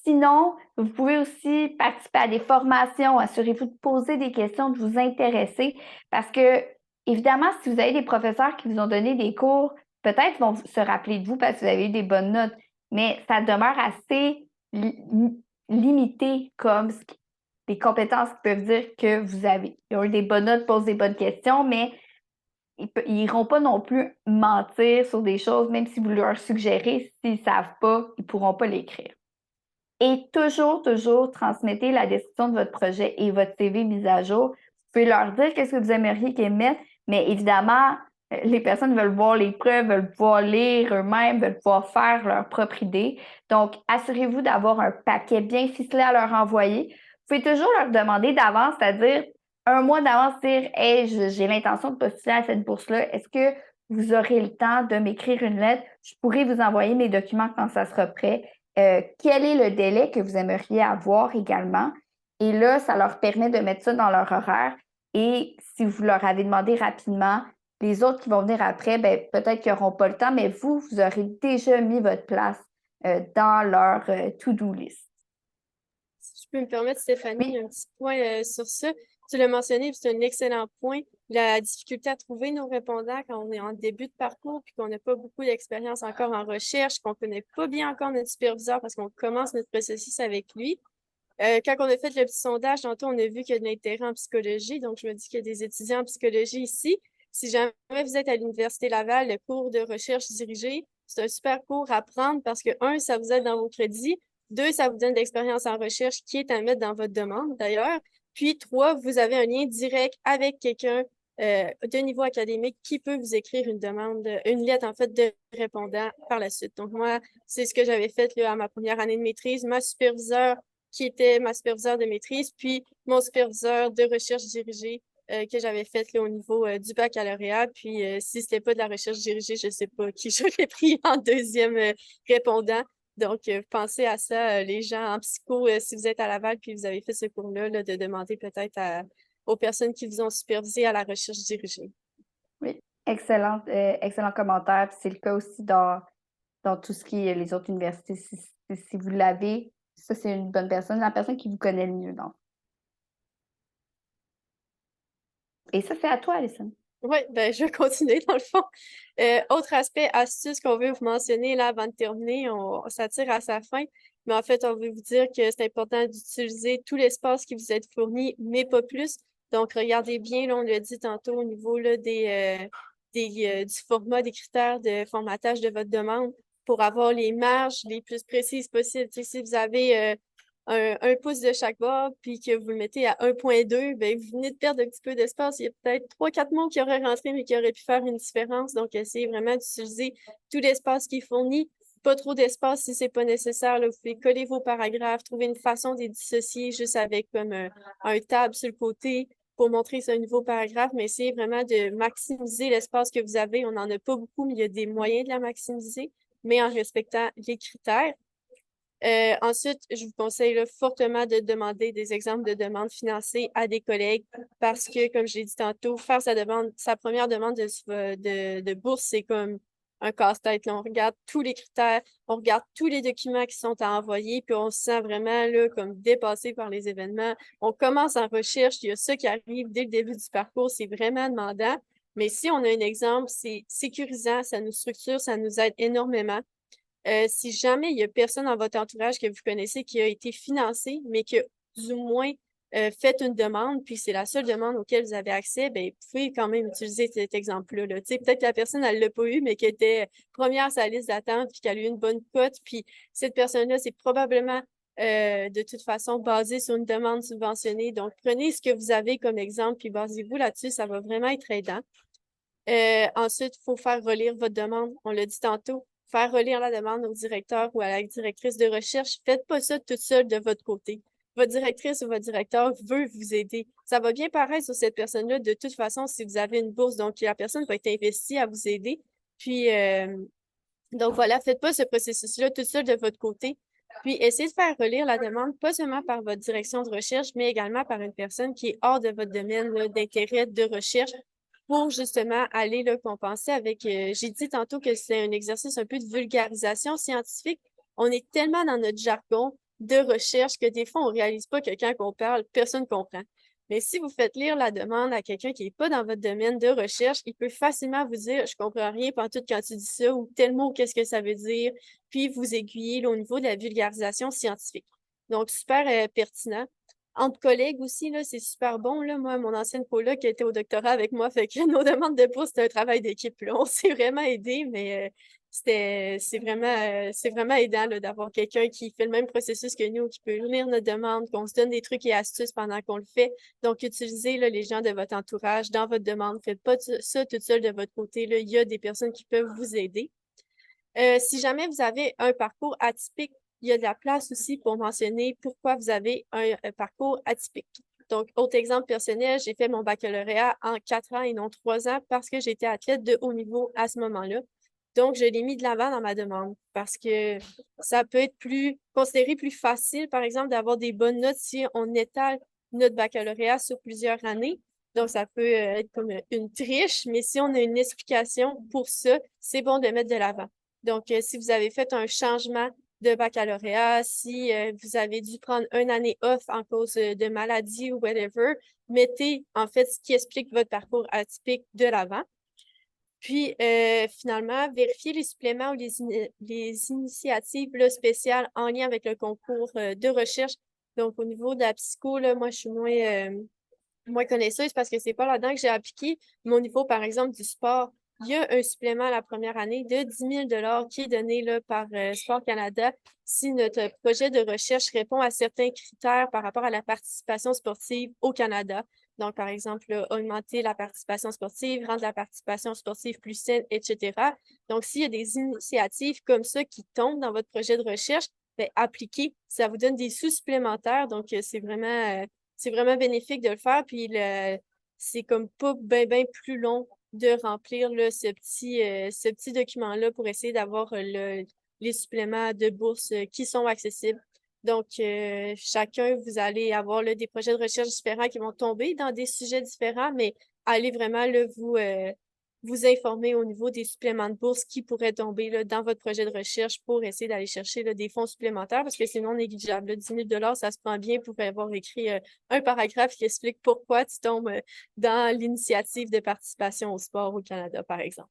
Sinon, vous pouvez aussi participer à des formations. Assurez-vous de poser des questions, de vous intéresser parce que, évidemment, si vous avez des professeurs qui vous ont donné des cours, peut-être vont se rappeler de vous parce que vous avez eu des bonnes notes, mais ça demeure assez limité comme des compétences qui peuvent dire que vous avez. Ils ont eu des bonnes notes, posent des bonnes questions, mais ils n'iront pas non plus mentir sur des choses, même si vous leur suggérez, s'ils ne savent pas, ils ne pourront pas l'écrire. Et toujours transmettez la description de votre projet et votre CV mis à jour. Vous pouvez leur dire qu'est-ce que vous aimeriez qu'ils mettent, mais évidemment, les personnes veulent voir les preuves, veulent pouvoir lire eux-mêmes, veulent pouvoir faire leur propre idée. Donc, assurez-vous d'avoir un paquet bien ficelé à leur envoyer. Vous pouvez toujours leur demander d'avance, c'est-à-dire un mois d'avance, dire hey, j'ai l'intention de postuler à cette bourse-là. Est-ce que vous aurez le temps de m'écrire une lettre? Je pourrais vous envoyer mes documents quand ça sera prêt. Quel est le délai que vous aimeriez avoir également? Et là, ça leur permet de mettre ça dans leur horaire. Et si vous leur avez demandé rapidement, les autres qui vont venir après, ben, peut-être qu'ils n'auront pas le temps, mais vous aurez déjà mis votre place dans leur to-do list. Si je peux me permettre, Stéphanie, Oui. un petit point sur ça. tu l'as mentionné, puis c'est un excellent point. La difficulté à trouver nos répondants quand on est en début de parcours, puis qu'on n'a pas beaucoup d'expérience encore en recherche, qu'on connaît pas bien encore notre superviseur parce qu'on commence notre processus avec lui. Quand on a fait le petit sondage, tantôt, on a vu qu'il y a de l'intérêt en psychologie. Donc, je me dis qu'il y a des étudiants en psychologie ici. Si jamais vous êtes à l'Université Laval, le cours de recherche dirigée, c'est un super cours à prendre parce que, un, ça vous aide dans vos crédits. Deux, ça vous donne de l'expérience en recherche qui est à mettre dans votre demande, d'ailleurs. Puis, trois, vous avez un lien direct avec quelqu'un de niveau académique qui peut vous écrire une demande, une lettre, en fait, de répondant par la suite. Donc, moi, c'est ce que j'avais fait là, à ma première année de maîtrise. Ma superviseure qui était ma superviseure de maîtrise, puis mon superviseur de recherche dirigée que j'avais fait là, au niveau du baccalauréat. Puis si c'était pas de la recherche dirigée, je sais pas qui j'aurais pris en deuxième répondant. Donc, pensez à ça, les gens en psycho, si vous êtes à Laval puis vous avez fait ce cours-là, là, de demander peut-être aux personnes qui vous ont supervisé à la recherche dirigée. Oui, excellent commentaire. Puis c'est le cas aussi dans tout ce qui est les autres universités. Si vous l'avez, ça, c'est une bonne personne, la personne qui vous connaît le mieux. Donc. Et ça, c'est à toi, Alison. Oui, ben, je vais continuer dans le fond. Autre aspect, astuce qu'on veut vous mentionner là avant de terminer, ça tire à sa fin, mais en fait, on veut vous dire que c'est important d'utiliser tout l'espace qui vous est fourni, mais pas plus. Donc, regardez bien, là, on l'a dit tantôt au niveau là, du format, des critères de formatage de votre demande pour avoir les marges les plus précises possibles. Tu sais, si vous avez un pouce de chaque bord, puis que vous le mettez à 1,2, ben vous venez de perdre un petit peu d'espace. Il y a peut-être 3-4 mots qui auraient rentré, mais qui auraient pu faire une différence. Donc, essayez vraiment d'utiliser tout l'espace qui est fourni. Pas trop d'espace si c'est pas nécessaire. Là, vous pouvez coller vos paragraphes, trouver une façon de les dissocier juste avec comme un tab sur le côté pour montrer ce nouveau paragraphe, mais essayez vraiment de maximiser l'espace que vous avez. On n'en a pas beaucoup, mais il y a des moyens de la maximiser, mais en respectant les critères. Ensuite, je vous conseille là, fortement de demander des exemples de demandes financées à des collègues parce que, comme je l'ai dit tantôt, faire sa première demande de bourse, c'est comme un casse-tête. On regarde tous les critères, on regarde tous les documents qui sont à envoyer, puis on se sent vraiment là, comme dépassé par les événements. On commence en recherche, il y a ça qui arrive dès le début du parcours, c'est vraiment demandant. Mais si on a un exemple, c'est sécurisant, ça nous structure, ça nous aide énormément. Si jamais il y a personne dans votre entourage que vous connaissez qui a été financé, mais que du moins fait une demande, puis c'est la seule demande auquel vous avez accès, ben, vous pouvez quand même utiliser cet exemple-là. Là. Peut-être que la personne, elle l'a pas eu, mais qu'elle était première sur la liste d'attente, puis qu'elle a eu une bonne cote, puis cette personne-là, c'est probablement de toute façon basé sur une demande subventionnée. Donc, prenez ce que vous avez comme exemple, puis basez-vous là-dessus, ça va vraiment être aidant. Ensuite, il faut faire relire votre demande. On l'a dit tantôt, faire relire la demande au directeur ou à la directrice de recherche. Faites pas ça toute seule de votre côté. Votre directrice ou votre directeur veut vous aider. Ça va bien paraître sur cette personne-là de toute façon si vous avez une bourse. Donc, la personne va être investie à vous aider. Puis, donc voilà, faites pas ce processus-là toute seule de votre côté. Puis, essayez de faire relire la demande, pas seulement par votre direction de recherche, mais également par une personne qui est hors de votre domaine d'intérêt de recherche pour justement aller là, compenser avec. J'ai dit tantôt que c'est un exercice un peu de vulgarisation scientifique. On est tellement dans notre jargon de recherche que des fois, on ne réalise pas que quand on parle, personne ne comprend. Mais si vous faites lire la demande à quelqu'un qui n'est pas dans votre domaine de recherche, il peut facilement vous dire je comprends rien tout quand tu dis ça ou tel mot, qu'est-ce que ça veut dire, puis vous aiguiller là, au niveau de la vulgarisation scientifique. Donc, super pertinent. Entre collègues aussi, là, c'est super bon. Là. Moi, mon ancienne coloc qui était au doctorat avec moi, fait que nos demandes de bourse, c'était un travail d'équipe. Là. On s'est vraiment aidés, mais c'est vraiment aidant là, d'avoir quelqu'un qui fait le même processus que nous, qui peut lire nos demandes, qu'on se donne des trucs et astuces pendant qu'on le fait. Donc, utilisez là, les gens de votre entourage dans votre demande. Faites pas ça toute seule de votre côté. Là. Il y a des personnes qui peuvent vous aider. Si jamais vous avez un parcours atypique, il y a de la place aussi pour mentionner pourquoi vous avez un parcours atypique. Donc, autre exemple personnel, j'ai fait mon baccalauréat en 4 ans et non 3 ans parce que j'étais athlète de haut niveau à ce moment-là. Donc, je l'ai mis de l'avant dans ma demande parce que ça peut être considéré plus facile, par exemple, d'avoir des bonnes notes si on étale notre baccalauréat sur plusieurs années. Donc, ça peut être comme une triche, mais si on a une explication pour ça, c'est bon de mettre de l'avant. Donc, si vous avez fait un changement de baccalauréat, si vous avez dû prendre une année off en cause de maladie ou whatever, mettez en fait ce qui explique votre parcours atypique de l'avant. Puis, finalement, vérifiez les suppléments ou les initiatives là, spéciales en lien avec le concours de recherche. Donc, au niveau de la psycho, là, moi, je suis moins connaisseuse parce que c'est pas là-dedans que j'ai appliqué. Mais au niveau, par exemple, du sport, il y a un supplément la première année de 10 000 qui est donné là, par Sport Canada si notre projet de recherche répond à certains critères par rapport à la participation sportive au Canada. Donc, par exemple, là, augmenter la participation sportive, rendre la participation sportive plus saine, etc. Donc, s'il y a des initiatives comme ça qui tombent dans votre projet de recherche, bien, appliquez. Ça vous donne des sous supplémentaires. Donc, c'est vraiment bénéfique de le faire. Puis, c'est comme pas bien plus long de remplir là, ce petit document-là pour essayer d'avoir les suppléments de bourse qui sont accessibles. Donc, chacun, vous allez avoir là, des projets de recherche différents qui vont tomber dans des sujets différents, mais allez vraiment là, vous informer au niveau des suppléments de bourse qui pourraient tomber là, dans votre projet de recherche pour essayer d'aller chercher là, des fonds supplémentaires parce que c'est non négligeable. Là, 10 000 ça se prend bien pour avoir écrit un paragraphe qui explique pourquoi tu tombes dans l'initiative de participation au sport au Canada, par exemple.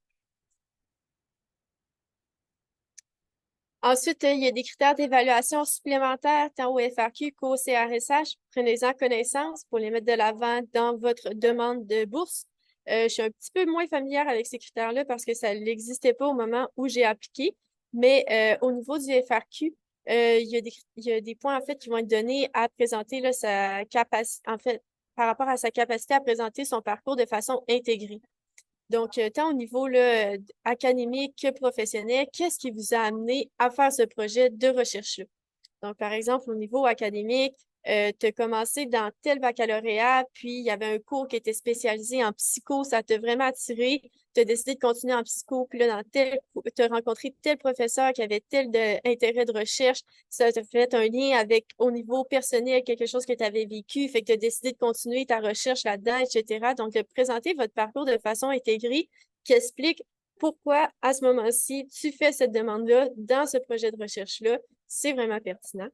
Ensuite, il y a des critères d'évaluation supplémentaires tant au FRQ qu'au CRSH. Prenez-en connaissance pour les mettre de l'avant dans votre demande de bourse. Je suis un petit peu moins familière avec ces critères-là parce que ça n'existait pas au moment où j'ai appliqué. Mais au niveau du FRQ, il y a des points en fait qui vont être donnés à présenter là, sa capacité, en fait, par rapport à sa capacité à présenter son parcours de façon intégrée. Donc, tant au niveau là, académique que professionnel, qu'est-ce qui vous a amené à faire ce projet de recherche-là? Donc, par exemple, au niveau académique, tu as commencé dans tel baccalauréat, puis il y avait un cours qui était spécialisé en psycho, ça t'a vraiment attiré, tu as décidé de continuer en psycho, puis là, tu as rencontré tel professeur qui avait tel intérêt de recherche, ça t'a fait un lien avec, au niveau personnel, quelque chose que tu avais vécu, fait que tu as décidé de continuer ta recherche là-dedans, etc. Donc, de présenter votre parcours de façon intégrée qui explique pourquoi, à ce moment-ci, tu fais cette demande-là dans ce projet de recherche-là. C'est vraiment pertinent.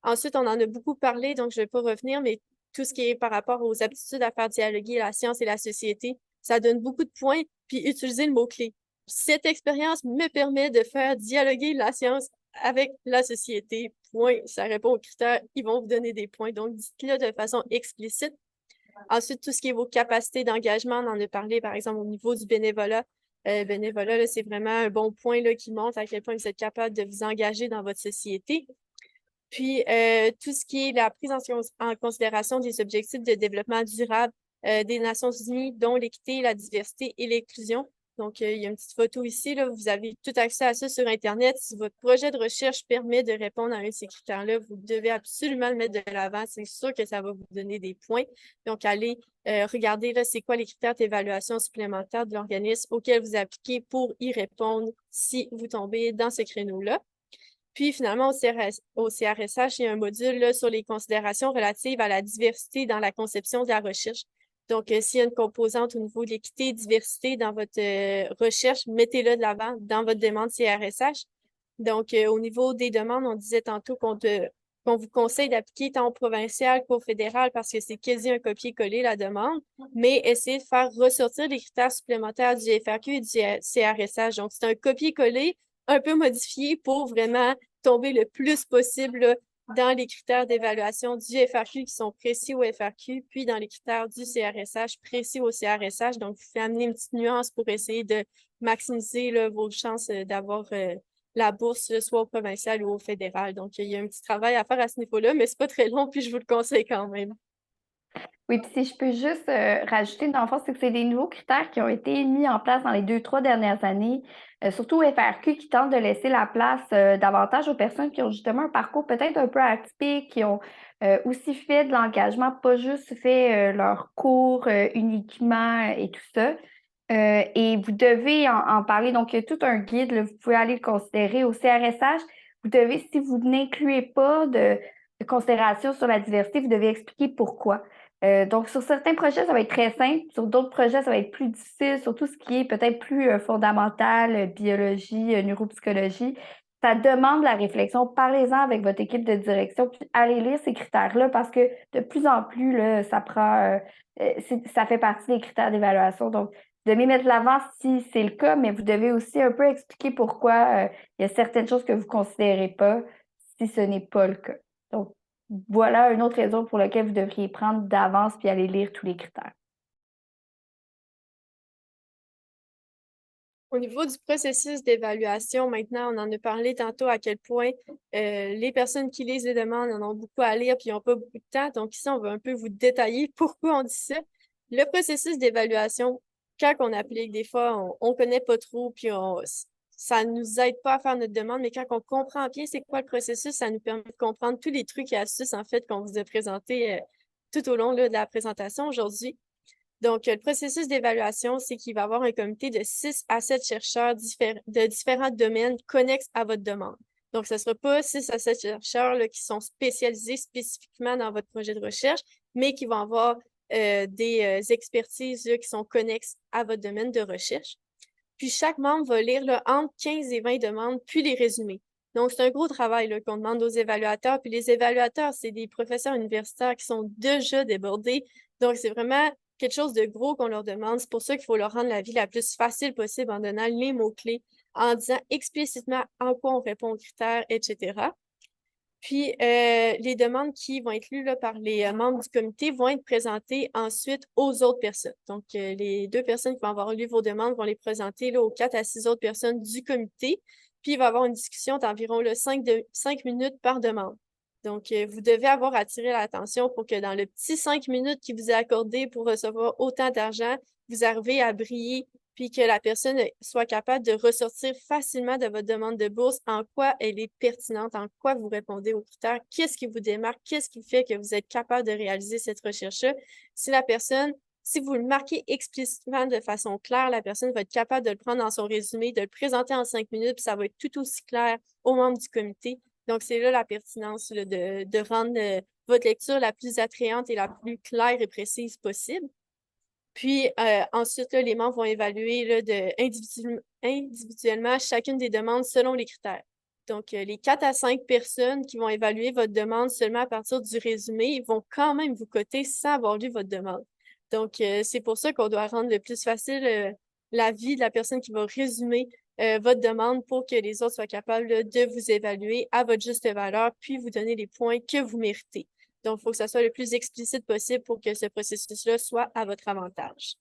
Ensuite, on en a beaucoup parlé, donc je ne vais pas revenir, mais tout ce qui est par rapport aux aptitudes à faire dialoguer la science et la société, ça donne beaucoup de points, puis utiliser le mot-clé. Cette expérience me permet de faire dialoguer la science avec la société. Point. Ça répond aux critères, ils vont vous donner des points. Donc, dites-le de façon explicite. Ensuite, tout ce qui est vos capacités d'engagement, on en a parlé, par exemple, au niveau du bénévolat. Bénévolat, là, c'est vraiment un bon point là, qui montre à quel point vous êtes capable de vous engager dans votre société. Puis, tout ce qui est la prise en considération des objectifs de développement durable des Nations unies, dont l'équité, la diversité et l'inclusion. Donc, il y a une petite photo ici, là, vous avez tout accès à ça sur Internet. Si votre projet de recherche permet de répondre à un de ces critères-là, vous devez absolument le mettre de l'avant. C'est sûr que ça va vous donner des points. Donc, allez regarder, là, c'est quoi les critères d'évaluation supplémentaires de l'organisme auquel vous appliquez pour y répondre si vous tombez dans ce créneau-là. Puis finalement, au CRSH, il y a un module là, sur les considérations relatives à la diversité dans la conception de la recherche. Donc, s'il y a une composante au niveau de l'équité et diversité dans votre recherche, mettez-le de l'avant dans votre demande CRSH. Donc, au niveau des demandes, on disait tantôt qu'on vous conseille d'appliquer tant au provincial qu'au fédéral parce que c'est quasi un copier-coller la demande, mais essayez de faire ressortir les critères supplémentaires du FRQ et du CRSH. Donc, c'est un copier-coller un peu modifié pour vraiment tomber le plus possible là, dans les critères d'évaluation du FRQ qui sont précis au FRQ, puis dans les critères du CRSH précis au CRSH. Donc, vous faites amener une petite nuance pour essayer de maximiser là, vos chances d'avoir la bourse, là, soit au provincial ou au fédéral. Donc, il y a un petit travail à faire à ce niveau-là, mais c'est pas très long, puis je vous le conseille quand même. Oui, puis si je peux juste rajouter, dans le fond, c'est que c'est des nouveaux critères qui ont été mis en place dans les 2, 3 dernières années, surtout au FRQ, qui tentent de laisser la place davantage aux personnes qui ont justement un parcours peut-être un peu atypique, qui ont aussi fait de l'engagement, pas juste fait leur cours uniquement et tout ça. Et vous devez en parler. Donc, il y a tout un guide, là, vous pouvez aller le considérer au CRSH. Vous devez, si vous n'incluez pas de considération sur la diversité, vous devez expliquer pourquoi. Donc, sur certains projets, ça va être très simple. Sur d'autres projets, ça va être plus difficile, sur tout ce qui est peut-être plus fondamental, biologie, neuropsychologie. ça demande la réflexion. Parlez-en avec votre équipe de direction, puis allez lire ces critères-là parce que de plus en plus, là, ça fait partie des critères d'évaluation. Donc, vous devez mettre de l'avant si c'est le cas, mais vous devez aussi un peu expliquer pourquoi il y a certaines choses que vous ne considérez pas si ce n'est pas le cas. Donc, voilà une autre raison pour laquelle vous devriez prendre d'avance puis aller lire tous les critères. Au niveau du processus d'évaluation, maintenant, on en a parlé tantôt à quel point les personnes qui lisent les demandes en ont beaucoup à lire puis ils n'ont pas beaucoup de temps. Donc ici, on va un peu vous détailler pourquoi on dit ça. Le processus d'évaluation, quand on applique, des fois, on ne connaît pas trop puis ça ne nous aide pas à faire notre demande, mais quand on comprend bien c'est quoi le processus, ça nous permet de comprendre tous les trucs et astuces, en fait, qu'on vous a présentés tout au long là, de la présentation aujourd'hui. Donc, le processus d'évaluation, c'est qu'il va y avoir un comité de 6 à 7 chercheurs de différents domaines connexes à votre demande. Donc, ce ne sera pas 6 à 7 chercheurs là, qui sont spécialisés spécifiquement dans votre projet de recherche, mais qui vont avoir des expertises là, qui sont connexes à votre domaine de recherche. Puis, chaque membre va lire là, entre 15 et 20 demandes, puis les résumer. Donc, c'est un gros travail là, qu'on demande aux évaluateurs. Puis, les évaluateurs, c'est des professeurs universitaires qui sont déjà débordés. Donc, c'est vraiment quelque chose de gros qu'on leur demande. C'est pour ça qu'il faut leur rendre la vie la plus facile possible en donnant les mots-clés, en disant explicitement en quoi on répond aux critères, etc. Puis, les demandes qui vont être lues là, par les membres du comité vont être présentées ensuite aux autres personnes. Donc, les 2 personnes qui vont avoir lu vos demandes vont les présenter là, aux 4 à 6 autres personnes du comité. Puis, il va y avoir une discussion d'environ 5 minutes par demande. Donc, vous devez avoir attiré l'attention pour que dans le petit 5 minutes qui vous est accordé pour recevoir autant d'argent, vous arrivez à briller puis que la personne soit capable de ressortir facilement de votre demande de bourse en quoi elle est pertinente, en quoi vous répondez aux critères, qu'est-ce qui vous démarque, qu'est-ce qui fait que vous êtes capable de réaliser cette recherche-là. Si vous le marquez explicitement de façon claire, la personne va être capable de le prendre dans son résumé, de le présenter en 5 minutes, puis ça va être tout aussi clair aux membres du comité. Donc, c'est là la pertinence là, de rendre votre lecture la plus attrayante et la plus claire et précise possible. Puis ensuite, là, les membres vont évaluer là, individuellement chacune des demandes selon les critères. Donc, les 4 à 5 personnes qui vont évaluer votre demande seulement à partir du résumé, ils vont quand même vous coter sans avoir lu votre demande. Donc, c'est pour ça qu'on doit rendre le plus facile la vie de la personne qui va résumer votre demande pour que les autres soient capables là, de vous évaluer à votre juste valeur, puis vous donner les points que vous méritez. Donc, il faut que ça soit le plus explicite possible pour que ce processus-là soit à votre avantage.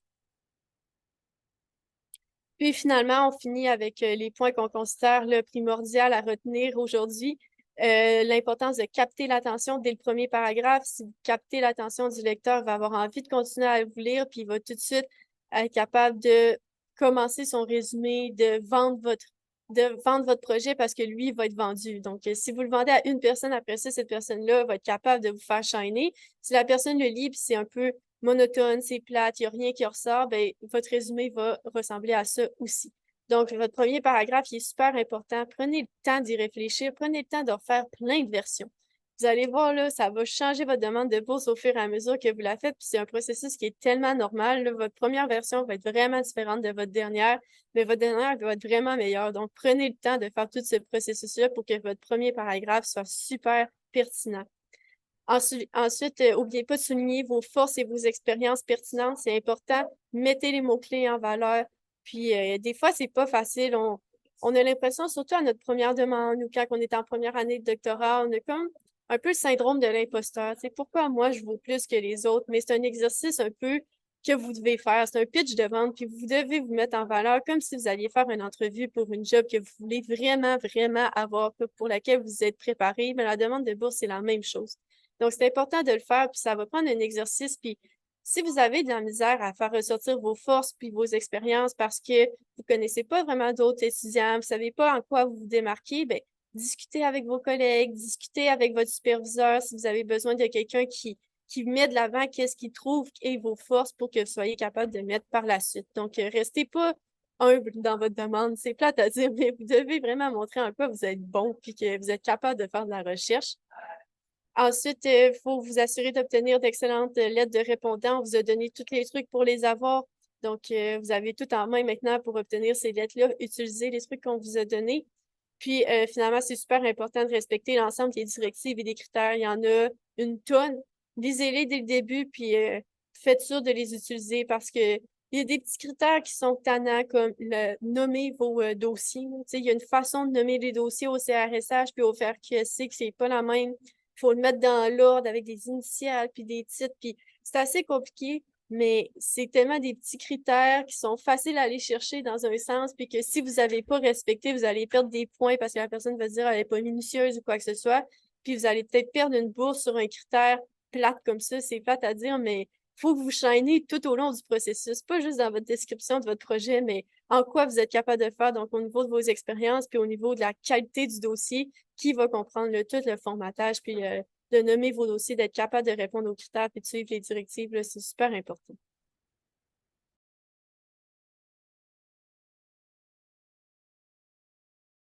Puis finalement, on finit avec les points qu'on considère le primordial à retenir aujourd'hui. L'importance de capter l'attention dès le premier paragraphe. Si vous captez l'attention du lecteur, il va avoir envie de continuer à vous lire, puis il va tout de suite être capable de commencer son résumé, de vendre votre projet parce que lui, il va être vendu. Donc, si vous le vendez à une personne, après ça, cette personne-là va être capable de vous faire shiner. Si la personne le lit, puis c'est un peu monotone, c'est plate, il n'y a rien qui ressort, bien, votre résumé va ressembler à ça aussi. Donc, votre premier paragraphe, il est super important. Prenez le temps d'y réfléchir. Prenez le temps de refaire plein de versions. Vous allez voir, là, ça va changer votre demande de bourse au fur et à mesure que vous la faites. Puis c'est un processus qui est tellement normal. Là. Votre première version va être vraiment différente de votre dernière, mais votre dernière va être vraiment meilleure. Donc, prenez le temps de faire tout ce processus-là pour que votre premier paragraphe soit super pertinent. Ensuite, n'oubliez pas de souligner vos forces et vos expériences pertinentes. C'est important. Mettez les mots-clés en valeur. Puis, des fois, c'est pas facile. On a l'impression, surtout à notre première demande ou quand on est en première année de doctorat, on a comme un peu le syndrome de l'imposteur. C'est pourquoi moi, je vaux plus que les autres. Mais c'est un exercice un peu que vous devez faire. C'est un pitch de vente, puis vous devez vous mettre en valeur comme si vous alliez faire une entrevue pour une job que vous voulez vraiment, vraiment avoir, pour laquelle vous êtes préparé. Mais la demande de bourse, c'est la même chose. Donc, c'est important de le faire, puis ça va prendre un exercice. Puis, si vous avez de la misère à faire ressortir vos forces puis vos expériences parce que vous ne connaissez pas vraiment d'autres étudiants, vous ne savez pas en quoi vous vous démarquez, bien, discutez avec vos collègues, discutez avec votre superviseur si vous avez besoin de quelqu'un qui met de l'avant qu'est-ce qu'il trouve et vos forces pour que vous soyez capable de mettre par la suite. Donc, restez pas humble dans votre demande. C'est plate à dire, mais vous devez vraiment montrer en quoi vous êtes bon puis que vous êtes capable de faire de la recherche. Ensuite, il faut vous assurer d'obtenir d'excellentes lettres de répondants. On vous a donné tous les trucs pour les avoir. Donc, vous avez tout en main maintenant pour obtenir ces lettres-là. Utilisez les trucs qu'on vous a donnés. Puis finalement, c'est super important de respecter l'ensemble des directives et des critères. Il y en a une tonne. Lisez-les dès le début, puis faites sûr de les utiliser parce que il y a des petits critères qui sont tannants, comme nommer vos dossiers. Tu sais, il y a une façon de nommer les dossiers au CRSH puis au FRQSC que c'est pas la même. Il faut le mettre dans l'ordre avec des initiales puis des titres. Puis c'est assez compliqué, mais c'est tellement des petits critères qui sont faciles à aller chercher dans un sens, puis que si vous n'avez pas respecté, vous allez perdre des points parce que la personne va dire qu'elle n'est pas minutieuse ou quoi que ce soit. Puis vous allez peut-être perdre une bourse sur un critère plate comme ça. C'est plate à dire, mais faut que vous chaînez tout au long du processus, pas juste dans votre description de votre projet, mais en quoi vous êtes capable de faire, donc au niveau de vos expériences, puis au niveau de la qualité du dossier, qui va comprendre tout le formatage, puis de nommer vos dossiers, d'être capable de répondre aux critères, puis de suivre les directives, c'est super important.